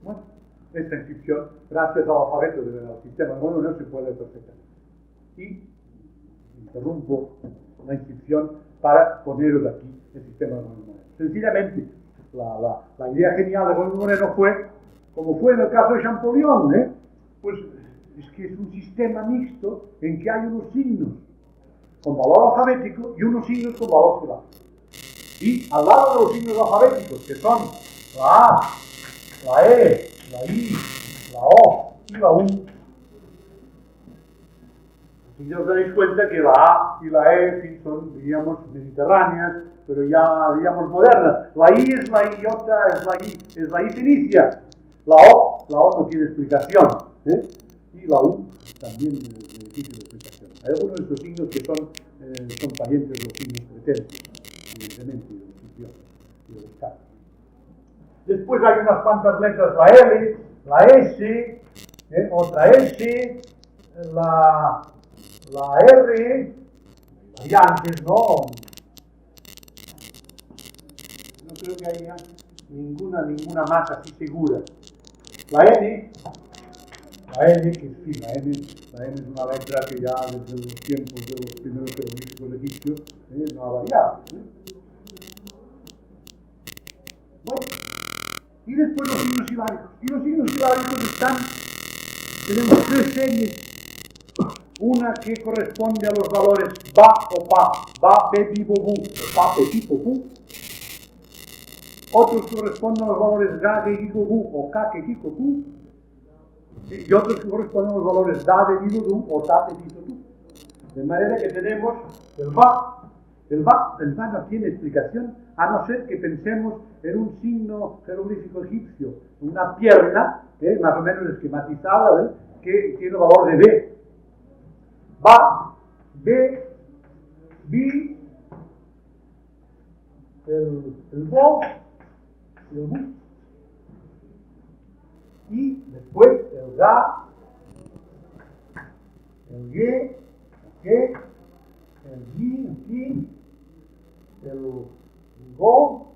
Bueno, esta inscripción, gracias al alfabeto del sistema nuevo, no se puede perfeccionar. Y interrumpo la inscripción para poneros aquí el sistema nuevo. Sencillamente, la idea genial de Gómez Moreno fue, como fue en el caso de Champollion, pues es que es un sistema mixto en que hay unos signos con valor alfabético y unos signos con valor silábico. Y al lado de los signos alfabéticos, que son la A, la E, la I, la O y la U, si os dais cuenta que la A y la E sí son, diríamos, mediterráneas, pero ya, digamos, modernas. La I es la iota, es la I fenicia. La O no tiene explicación. Y la U también es difícil de explicación. Hay algunos de estos signos que son parientes de los signos pretéritos, evidentemente, de los idiomas y de los casos. Después hay unas cuantas letras, la L, la S, otra S, la R, variantes, ¿no? No creo que haya ninguna más así segura. La N, que sí, la N es una letra que ya desde los tiempos de los primeros jeroglíficos egipcios no ha variado. Bueno, y después los signos silábicos. Y los signos silábicos tenemos tres series. Una que corresponde a los valores ba o pa, ba, pe, pi, po, pu, o pa, pe, pi, po, pu. Otros que corresponden a los valores ga, que, ki, ko, pu, o ka, que, ki, ko, pu. Y otros que corresponden a los valores da, de, di, do, du, o ta, te, ti, to, tu. De manera que tenemos el ba. El ba no tiene explicación, a no ser que pensemos en un signo jeroglífico egipcio, una pierna, más o menos esquematizada, que tiene el valor de B. Ba, B, Bi, el Bo y el Bu. Y después el Ga, el Ge, el Gi, el Ki, el Go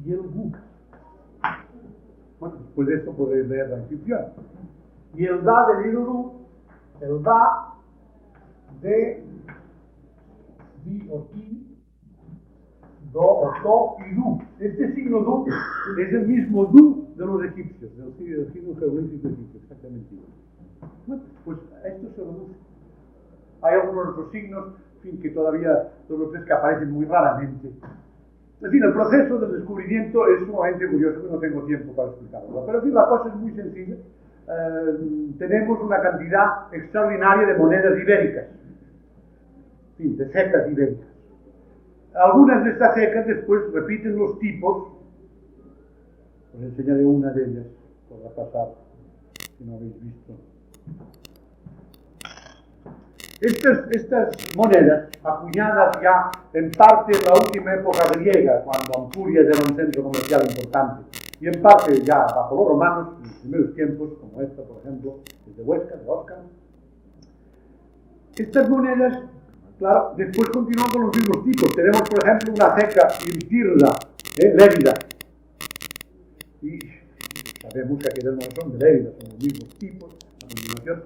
y el Gu. Bueno, después de esto podéis leer la inscripción. Y el da de Didu, el da de Di o Ti, Do o To y Du. Este signo Du es el mismo Du de los egipcios, del signo jeroglífico egipcio, exactamente igual. Bueno, pues a esto se reduce. Hay algunos otros signos, en fin, que todavía los tres que aparecen muy raramente. En fin, el proceso del descubrimiento es sumamente curioso, que no tengo tiempo para explicarlo. Pero en fin, la cosa es muy sencilla. Tenemos una cantidad extraordinaria de monedas ibéricas, en fin, de cecas ibéricas. Algunas de estas cecas después repiten los tipos. Os enseñaré una de ellas, podrá pasar, si no habéis visto. Estas monedas, acuñadas ya en parte en la última época griega, cuando Ampurias era un centro comercial importante, y en parte ya bajo los romanos, en los primeros tiempos, como esta, por ejemplo, de Huesca, de Oscar. Estas monedas, claro, después continúan con los mismos tipos. Tenemos, por ejemplo, una ceca Irtirda, Lérida. Y sabemos que aquellas monedas son de Lérida, son los mismos tipos. A continuación,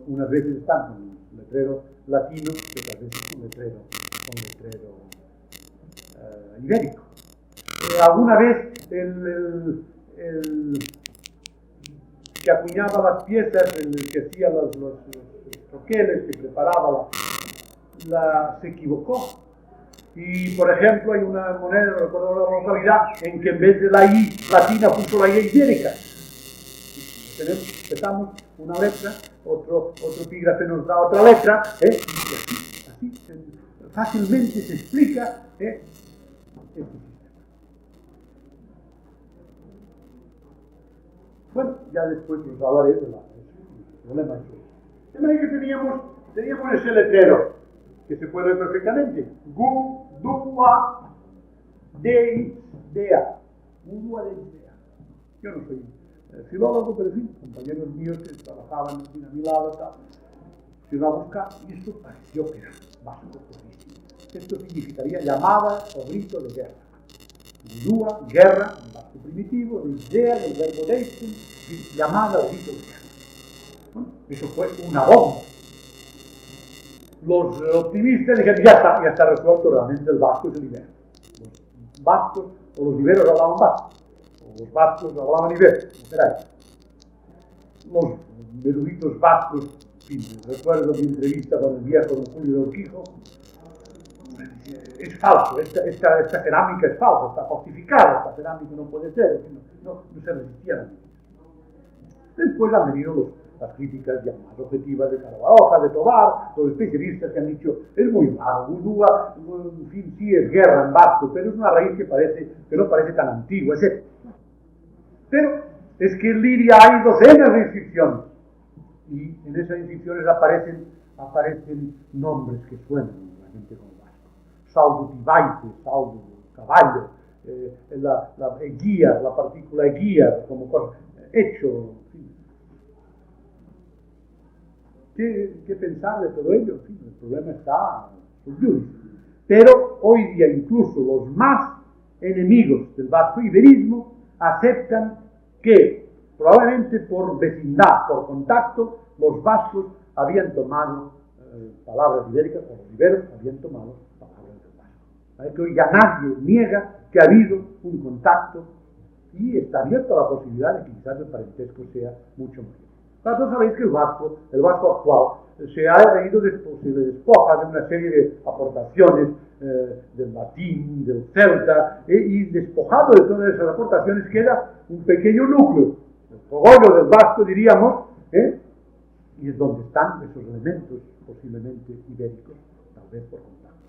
unas veces están con un letrero latino, y otras veces con letrero ibérico. Alguna vez el que acuñaba las piezas, el que hacía los troqueles, que preparaba se equivocó. Y, por ejemplo, hay una moneda, no recuerdo la localidad, en que en vez de la I latina puso la I ibérica. Empezamos una letra, otro epígrafe nos da otra letra, y así fácilmente se explica este sistema. Bueno, ya después os hablaré de problema es eso. De manera que teníamos ese letrero, que se puede ver perfectamente. Gu, dua, dei, dea. Dua, dei, dea. Yo no soy filólogo, pero sí, compañeros míos que trabajaban a mi lado, tal, se iba a buscar, y esto pareció que era vasco clarísimo. Esto significaría llamada o grito de guerra. Dua, guerra, en vasco primitivo, dea, el verbo deicen, llamada o grito de guerra. Bueno, eso fue una bomba. Los optimistas dijeron, ya está resuelto, realmente el vasco se libera. Los vascos o los iberos hablaban vasco, o los vascos hablaban ibero, como queráis. Los eruditos vascos, en fin, recuerdo mi entrevista con el viejo don Julio de Urquijo, es falso, esta cerámica es falsa, está falsificada, esta cerámica no puede ser, no se resistía. Después han venido las críticas ya más objetivas de Carabaroja, de Tobar, los especialistas que han dicho, es muy raro, Gudúa, en fin, sí es guerra en vasco, pero es una raíz que no parece tan antigua, etc. Pero es que en Liria hay docenas de inscripciones, y en esas inscripciones aparecen nombres que suenan a la gente con vasco. Saldo Tibaite, saldo caballo, la guía, la partícula guía, como cosa, hecho, en fin. ¿Qué pensar de todo ello? En fin, el problema está subyudice. Pero hoy día incluso los más enemigos del vasco iberismo aceptan que probablemente por vecindad, por contacto, los vascos habían tomado palabras ibéricas, o los iberos habían tomado palabras del vasco. Que hoy ya nadie niega que ha habido un contacto y está abierta la posibilidad de que quizás el parentesco sea mucho mayor. Vosotros sabéis que el vasco actual, se le despoja de una serie de aportaciones del latín, del celta, y despojado de todas esas aportaciones queda un pequeño núcleo, el cogollo del vasco, diríamos, y es donde están esos elementos posiblemente ibéricos, tal vez por contacto.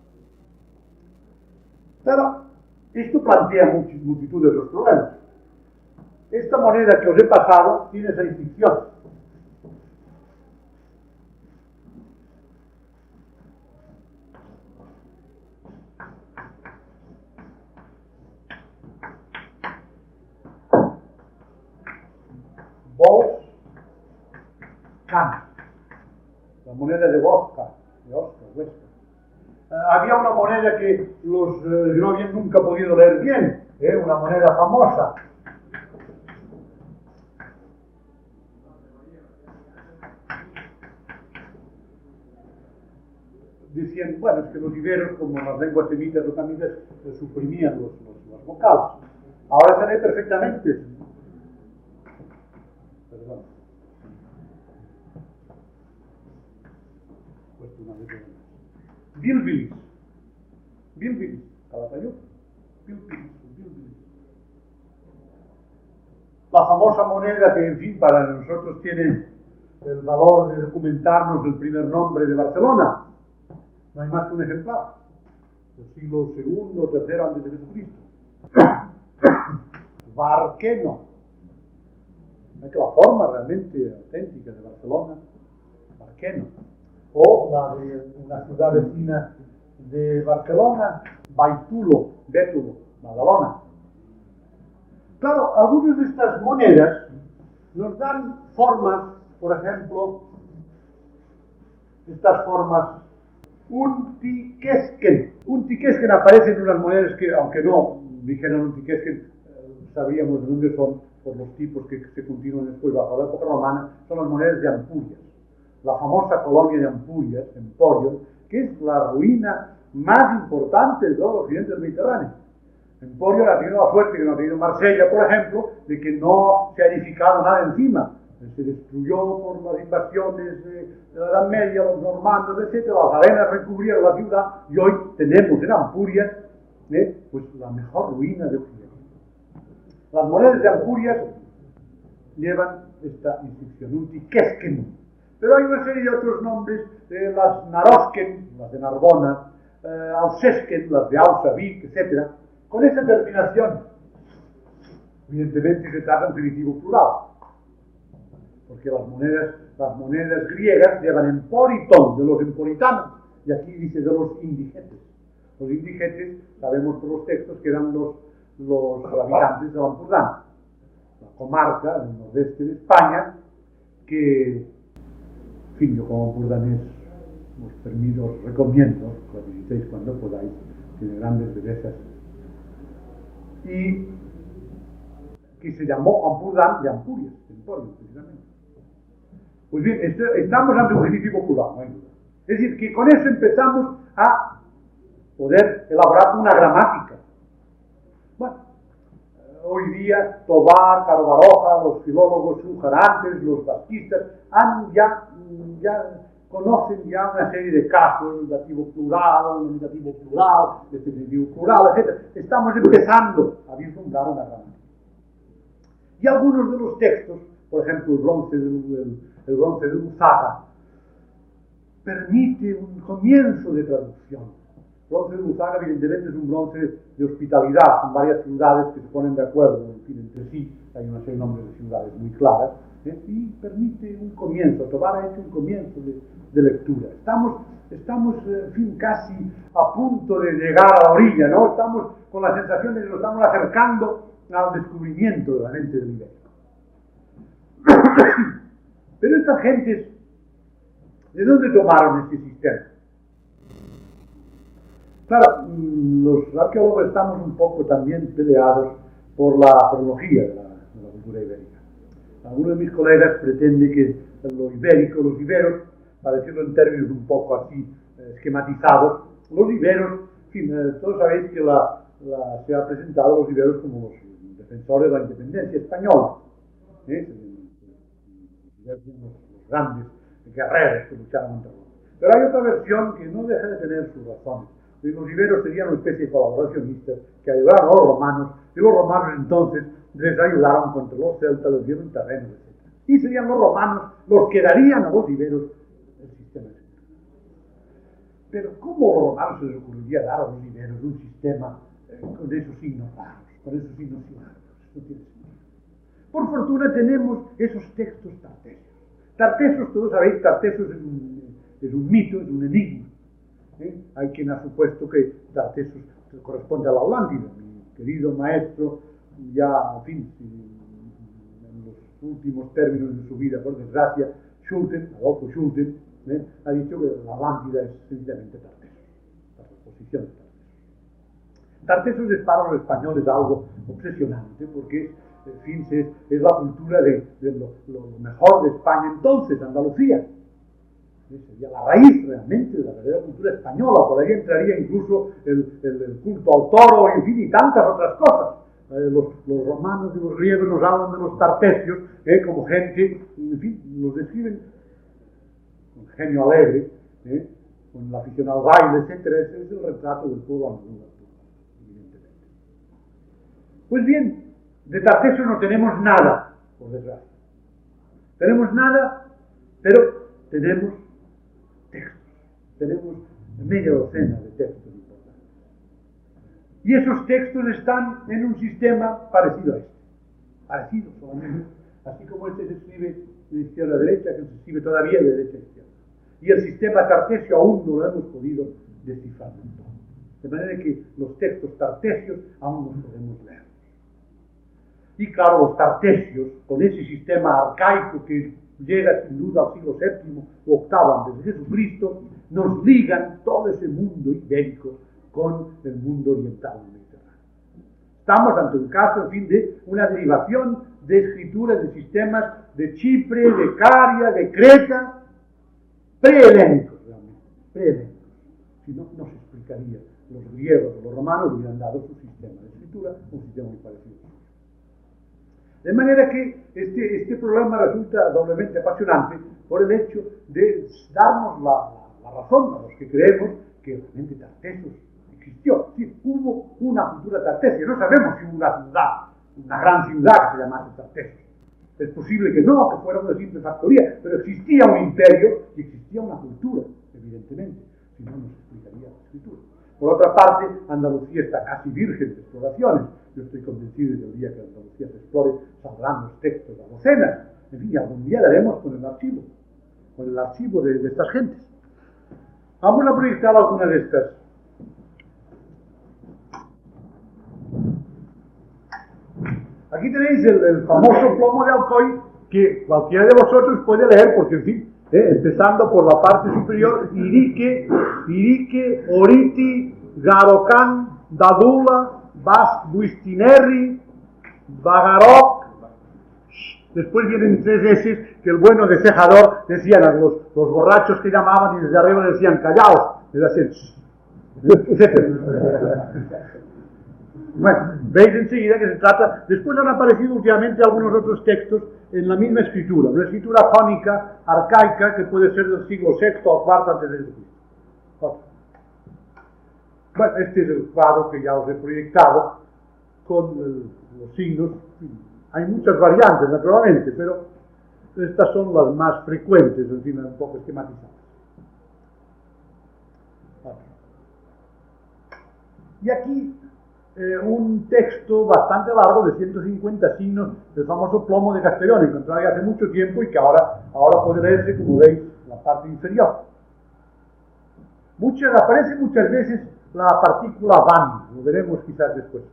Pero esto plantea multitud de otros problemas. Esta moneda que os he pasado tiene esa inscripción. Volcan, la moneda de Oscar, Huesca. Había una moneda que los no habían nunca podido leer bien, una moneda famosa. Decían, bueno, es que los iberos, como las lenguas semitas o tamiles, suprimían las vocales. Ahora se lee perfectamente. Perdón. Puesto una vez más. Bilbilis, Calatayud. Bilbilis. La famosa moneda que, en fin, para nosotros tiene el valor de documentarnos el primer nombre de Barcelona. No hay más que un ejemplar, del siglo II o III antes de Jesucristo. Barqueno. Es que la forma realmente auténtica de Barcelona, Barqueno. O la de una ciudad vecina de Barcelona, Bétulo, Badalona. Claro, algunas de estas monedas nos dan formas, por ejemplo, estas formas. Untiquesquen aparece en unas monedas que, aunque no dijeran Untiquesquen, sabríamos de dónde son por los tipos que se continúan después bajo la época romana, son las monedas de Ampurias. La famosa colonia de Ampurias, Emporio, que es la ruina más importante de todo el occidente del Mediterráneo. Emporio ha tenido la suerte que no ha tenido Marsella, por ejemplo, de que no se ha edificado nada encima. Se destruyó por las invasiones de la Edad Media, los normandos, etc. Las arenas recubrieron la ciudad y hoy tenemos en Ampurias pues la mejor ruina de Occidente. Las monedas de Ampurias llevan esta inscripción, Untiquesquen. Pero hay una serie de otros nombres, las Narosquen, las de Narbona, Ausesquen, las de Ausa, Vic, etc. Con esa terminación, evidentemente se trata de un genitivo plural, porque las monedas las monedas griegas llevan emporiton, de los emporitanos, y aquí dice de los indigetes. Los indigetes, sabemos por los textos que eran los habitantes de Ampurdán, la comarca del nordeste de España, que, en fin, yo como ampurdanés os recomiendo, lo visitéis cuando podáis, tiene grandes bellezas, y que se llamó Ampurdán de Ampurias, Emporio, precisamente. Pues bien, estamos ante un juicio popular, no hay duda. Es decir, que con eso empezamos a poder elaborar una gramática. Bueno, hoy día Tobar, Caro Baroja, los filólogos sujarantes, los basquistas, ya conocen ya una serie de casos, el dativo plural, el nominativo plural, el femenino plural, etc. Estamos empezando a vislumbrar una gramática. Y algunos de los textos, por ejemplo, el bronce de Luzaga, permite un comienzo de traducción. El bronce de Luzaga, evidentemente, es un bronce de hospitalidad, con varias ciudades que se ponen de acuerdo, en fin, entre sí, hay una serie de nombres de ciudades muy claras, y permite un comienzo. Tobar ha hecho un comienzo de lectura. Estamos, en fin, casi a punto de llegar a la orilla, ¿no? Estamos con la sensación de que nos estamos acercando al descubrimiento de la mente del ibérico. Pero estas gentes, ¿de dónde tomaron este sistema? Claro, los arqueólogos estamos un poco también peleados por la cronología de la cultura ibérica. Algunos de mis colegas pretenden que lo ibérico, los iberos, para decirlo en términos un poco así esquematizados, los iberos, en fin, todos sabéis que se ha presentado a los iberos como los defensores de la independencia española. Los grandes guerreros que lucharon contra Roma. Pero hay otra versión que no deja de tener sus razones. Los iberos serían una especie de colaboracionistas que ayudaron a los romanos, y los romanos entonces les ayudaron contra los celtas, les dieron terrenos, etc. Y serían los romanos los que darían a los iberos el sistema de escritura. Pero ¿cómo a los romanos se les ocurriría dar a los iberos un sistema con esos signos raros, con esos signos largos? No tiene sentido. Por fortuna tenemos esos textos tartesios. Tartesios, todos sabéis, Tartesios es un mito, es un enigma. Hay quien ha supuesto que Tartesios corresponde a la Atlántida. Mi querido maestro, ya, en fin, en los últimos términos de su vida, por desgracia, Adolfo Schulten, ha dicho que la Atlántida es sencillamente Tartesios, la reposición de Tartesios. Tartesios es para los españoles algo obsesionante, porque en fin, es la cultura de lo mejor de España entonces, Andalucía. Sería la raíz realmente de la verdadera cultura española. Por ahí entraría incluso el culto al toro, en fin, y tantas otras cosas. Los romanos y los griegos nos hablan de los tartesios como gente, en fin, los describen con genio alegre, con la afición al baile, etc. Ese es el retrato del pueblo andaluz, evidentemente. Pues bien, de Tartesio no tenemos nada, por desgracia. Tenemos nada, pero tenemos textos. Tenemos media docena de textos importantes. Y esos textos están en un sistema parecido a este. Parecido, solamente. Así como este se escribe de izquierda a derecha, que se escribe todavía de derecha a izquierda. Y el sistema tartesio aún no lo hemos podido descifrar del todo. De manera que los textos tartesios aún no podemos leer. Y claro, los tartesios, con ese sistema arcaico que llega sin duda al siglo VII o VIII antes de Jesucristo, nos ligan todo ese mundo ibérico con el mundo oriental mediterráneo. Estamos ante un caso, en fin, de una derivación de escrituras de sistemas de Chipre, de Caria, de Creta, prehelénicos realmente, prehelénicos. Si no, no se explicaría. Los griegos o los romanos hubieran dado su sistema de escritura, un sistema muy parecido. De manera que este problema resulta doblemente apasionante por el hecho de darnos la razón a los que creemos que realmente Tartesios existió. Es decir, hubo una cultura tartesia. No sabemos si hubo una ciudad, una gran ciudad que se llamase Tartesios. Es posible que no, que fuera una simple factoría, pero existía un imperio y existía una cultura, evidentemente. Si no, nos explicaría la escritura. Por otra parte, Andalucía está casi virgen de exploraciones. Yo estoy convencido de que el día que Andalucía se explore saldrán los textos a docenas. En fin, algún día daremos con el archivo. o en el archivo de estas gentes. Vamos a proyectar alguna de estas. Aquí tenéis el famoso plomo de Alcoy, que cualquiera de vosotros puede leer, porque en fin, empezando por la parte superior, Irique, Oriti, Garocan, Dadula, Bas, Buistinerri, Bagarok. Después vienen 3 S que el bueno de Cejador decían a los borrachos que llamaban y desde arriba le decían callaos, les hacían bueno, veis enseguida que se trata. Después han aparecido últimamente algunos otros textos en la misma escritura, una escritura jónica, arcaica, que puede ser del siglo VI o IV antes de Cristo. Bueno, este es el cuadro que ya os he proyectado con los signos. Hay muchas variantes, naturalmente, pero estas son las más frecuentes, en fin, un poco esquematizadas. Y aquí un texto bastante largo de 150 signos del famoso plomo de Castellón, encontrado ya hace mucho tiempo y que ahora puede leerse, como veis, en la parte inferior. Aparece muchas veces la partícula van, lo veremos quizás después.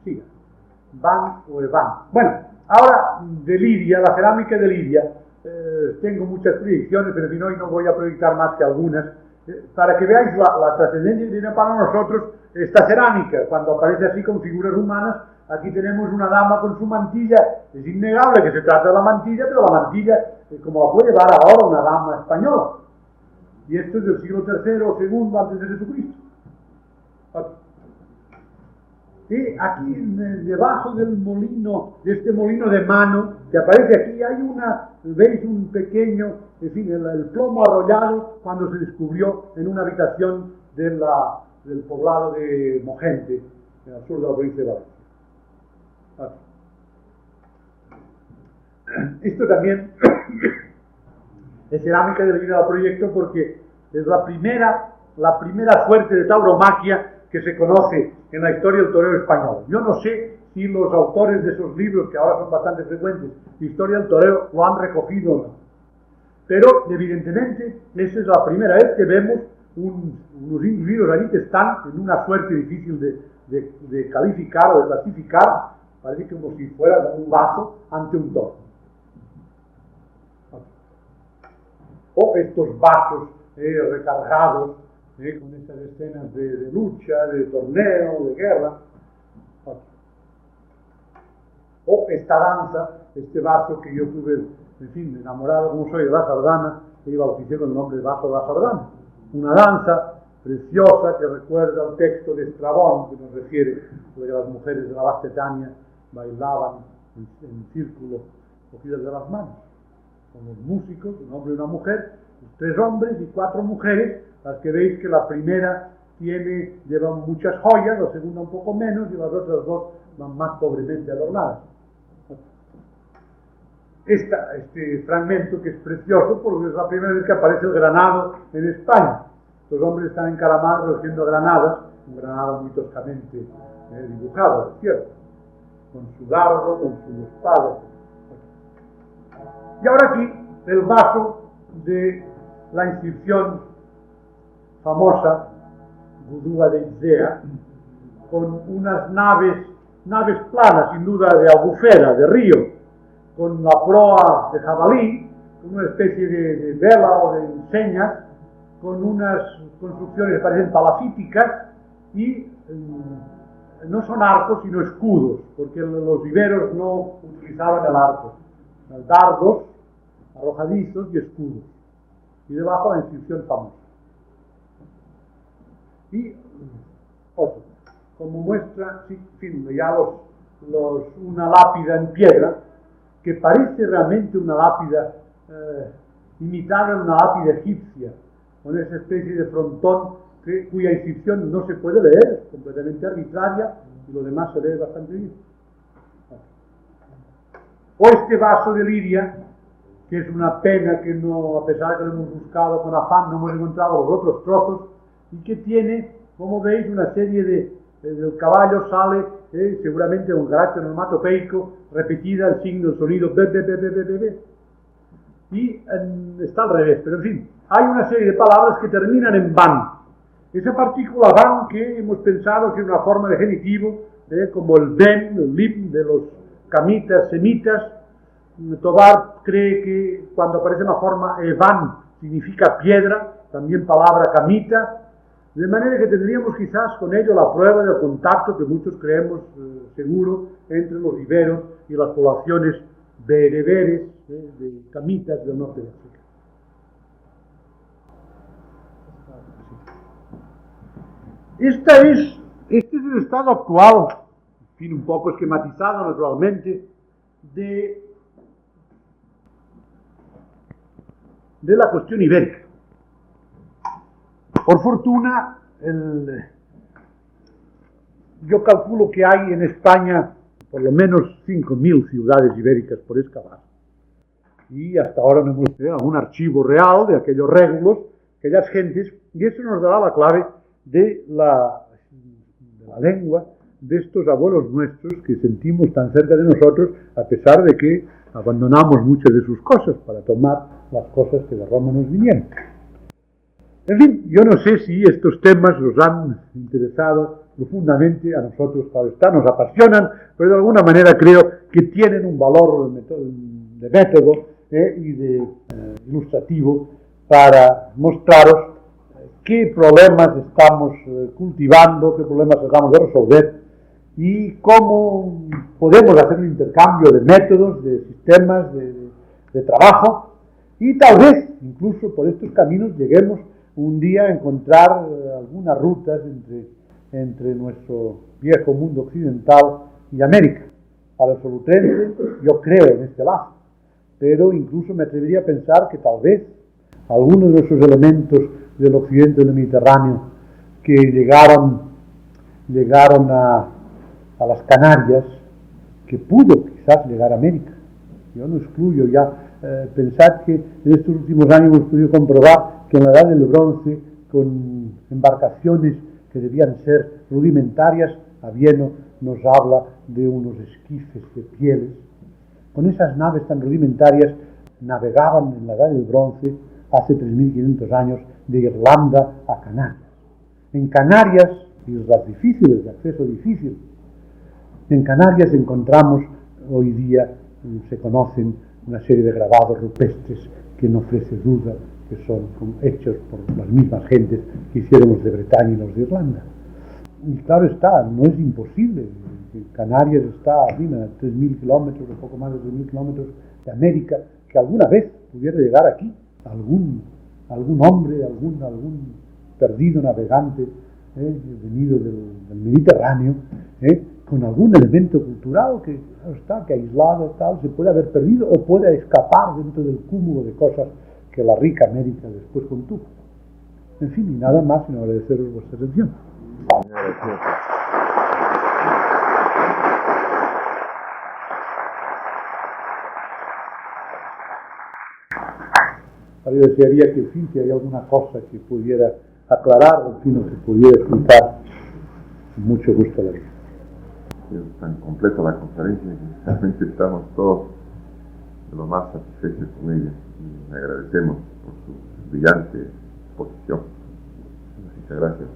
Siga. Van o Evan. Bueno, ahora de Lidia, la cerámica de Lidia, tengo muchas proyecciones, pero en fin, hoy no voy a proyectar más que algunas, para que veáis la trascendencia que tiene para nosotros esta cerámica, cuando aparece así con figuras humanas. Aquí tenemos una dama con su mantilla, es innegable que se trata de la mantilla, pero la mantilla, como la puede llevar ahora una dama española, y esto es del siglo III o II antes de Jesucristo. Y aquí debajo del molino, de este molino de mano que aparece aquí, hay veis un pequeño, en fin, el plomo arrollado cuando se descubrió en una habitación del poblado de Mogente, en el sur de la provincia de Valencia. Esto también es cerámica de la vida del proyecto, porque es la primera suerte de tauromaquia que se conoce en la historia del toreo español. Yo no sé si los autores de esos libros, que ahora son bastante frecuentes, de historia del toreo, lo han recogido o no. Pero, evidentemente, esa es la primera vez que vemos unos individuos allí que están en una suerte difícil de calificar o de clasificar, parece como si fuera un vaso ante un toro. O estos vasos recargados, con estas escenas de lucha, de torneo, de guerra. O esta danza, este vaso que yo tuve, en fin, enamorado como soy de la sardana, que bauticé con el nombre de vaso de la sardana. Una danza preciosa que recuerda el texto de Estrabón, que nos refiere a que las mujeres de la Bastetania bailaban en círculo, cogidas de las manos. Con los músicos, un hombre y una mujer, 3 hombres y 4 mujeres, las que veis que la primera lleva muchas joyas, la segunda un poco menos, y las otras 2 van más pobremente adornadas. Este fragmento, que es precioso porque es la primera vez que aparece el granado en España. Los hombres están encaramados recogiendo granadas, un granado muy toscamente dibujado, es cierto, con su dardo, con su espada. Y ahora aquí el vaso de la inscripción famosa, Gudúa de Itzea, con unas naves planas, sin duda de albufera, de río, con la proa de jabalí, con una especie de vela o de enseñas, con unas construcciones que parecen palafíticas y no son arcos sino escudos, porque los iberos no utilizaban el arco, dardos arrojadizos y escudos, y debajo la inscripción famosa. Y otro, como muestra, ya una lápida en piedra, que parece realmente una lápida imitada en una lápida egipcia, con esa especie de frontón cuya inscripción no se puede leer, es completamente arbitraria, y lo demás se lee bastante bien. O este vaso de Lidia, que es una pena que no, a pesar de que lo hemos buscado con afán, no hemos encontrado los otros trozos, y que tiene, como veis, una serie del caballo sale, seguramente con carácter onomatopeico, repetida el signo, el sonido, be. y está al revés, pero en fin, hay una serie de palabras que terminan en van. Esa partícula van que hemos pensado que es una forma de genitivo, como el ben, el lim de los camitas, semitas. Tobar cree que cuando aparece la forma evan significa piedra, también palabra camita, de manera que tendríamos quizás con ello la prueba del contacto que muchos creemos seguro entre los iberos y las poblaciones bereberes de camitas del norte de África. Este es el estado actual, en fin, un poco esquematizado naturalmente, de la cuestión ibérica. Por fortuna, yo calculo que hay en España por lo menos 5.000 ciudades ibéricas por excavar. Y hasta ahora no hemos tenido un archivo real de aquellos régulos, aquellas gentes, y eso nos dará la clave de la lengua de estos abuelos nuestros que sentimos tan cerca de nosotros, a pesar de que abandonamos muchas de sus cosas para tomar las cosas que de Roma nos vinieron. En fin, yo no sé si estos temas nos han interesado profundamente, a nosotros, claro está, nos apasionan, pero de alguna manera creo que tienen un valor de método y de ilustrativo para mostraros qué problemas estamos cultivando, qué problemas tratamos de resolver y cómo podemos hacer un intercambio de métodos, de sistemas, de trabajo, y tal vez, incluso por estos caminos, lleguemos un día a encontrar algunas rutas entre nuestro viejo mundo occidental y América. Para el solutrense, yo creo en este lazo, pero incluso me atrevería a pensar que tal vez algunos de esos elementos del occidente del Mediterráneo que llegaron a las Canarias, que pudo quizás llegar a América. Yo no excluyo ya pensar que en estos últimos años hemos podido comprobar que en la edad del bronce, con embarcaciones que debían ser rudimentarias, Avieno nos habla de unos esquifes de pieles. Con esas naves tan rudimentarias navegaban en la edad del bronce, hace 3.500 años, de Irlanda a Canarias. En Canarias, islas difíciles, de acceso difícil, en Canarias encontramos hoy día, se conocen una serie de grabados rupestres que no ofrece duda que son hechos por las mismas gentes que hicieron los de Bretaña y los de Irlanda. Y claro está, no es imposible. Canarias está a 3.000 kilómetros, un poco más de 3.000 kilómetros de América, que alguna vez pudiera llegar aquí algún hombre, algún perdido navegante venido del Mediterráneo, con algún elemento cultural que, claro está, que aislado tal, se puede haber perdido o puede escapar dentro del cúmulo de cosas que la rica América después contuvo. En fin, y nada más, sino agradeceros vuestra atención. Yo desearía que, en fin, si hay alguna cosa que pudiera aclarar, en fin, o que pudiera explicar, con mucho gusto la vida. Es tan completa la conferencia que realmente estamos todos de lo más satisfechos con ella y le agradecemos por su brillante exposición. Muchas gracias.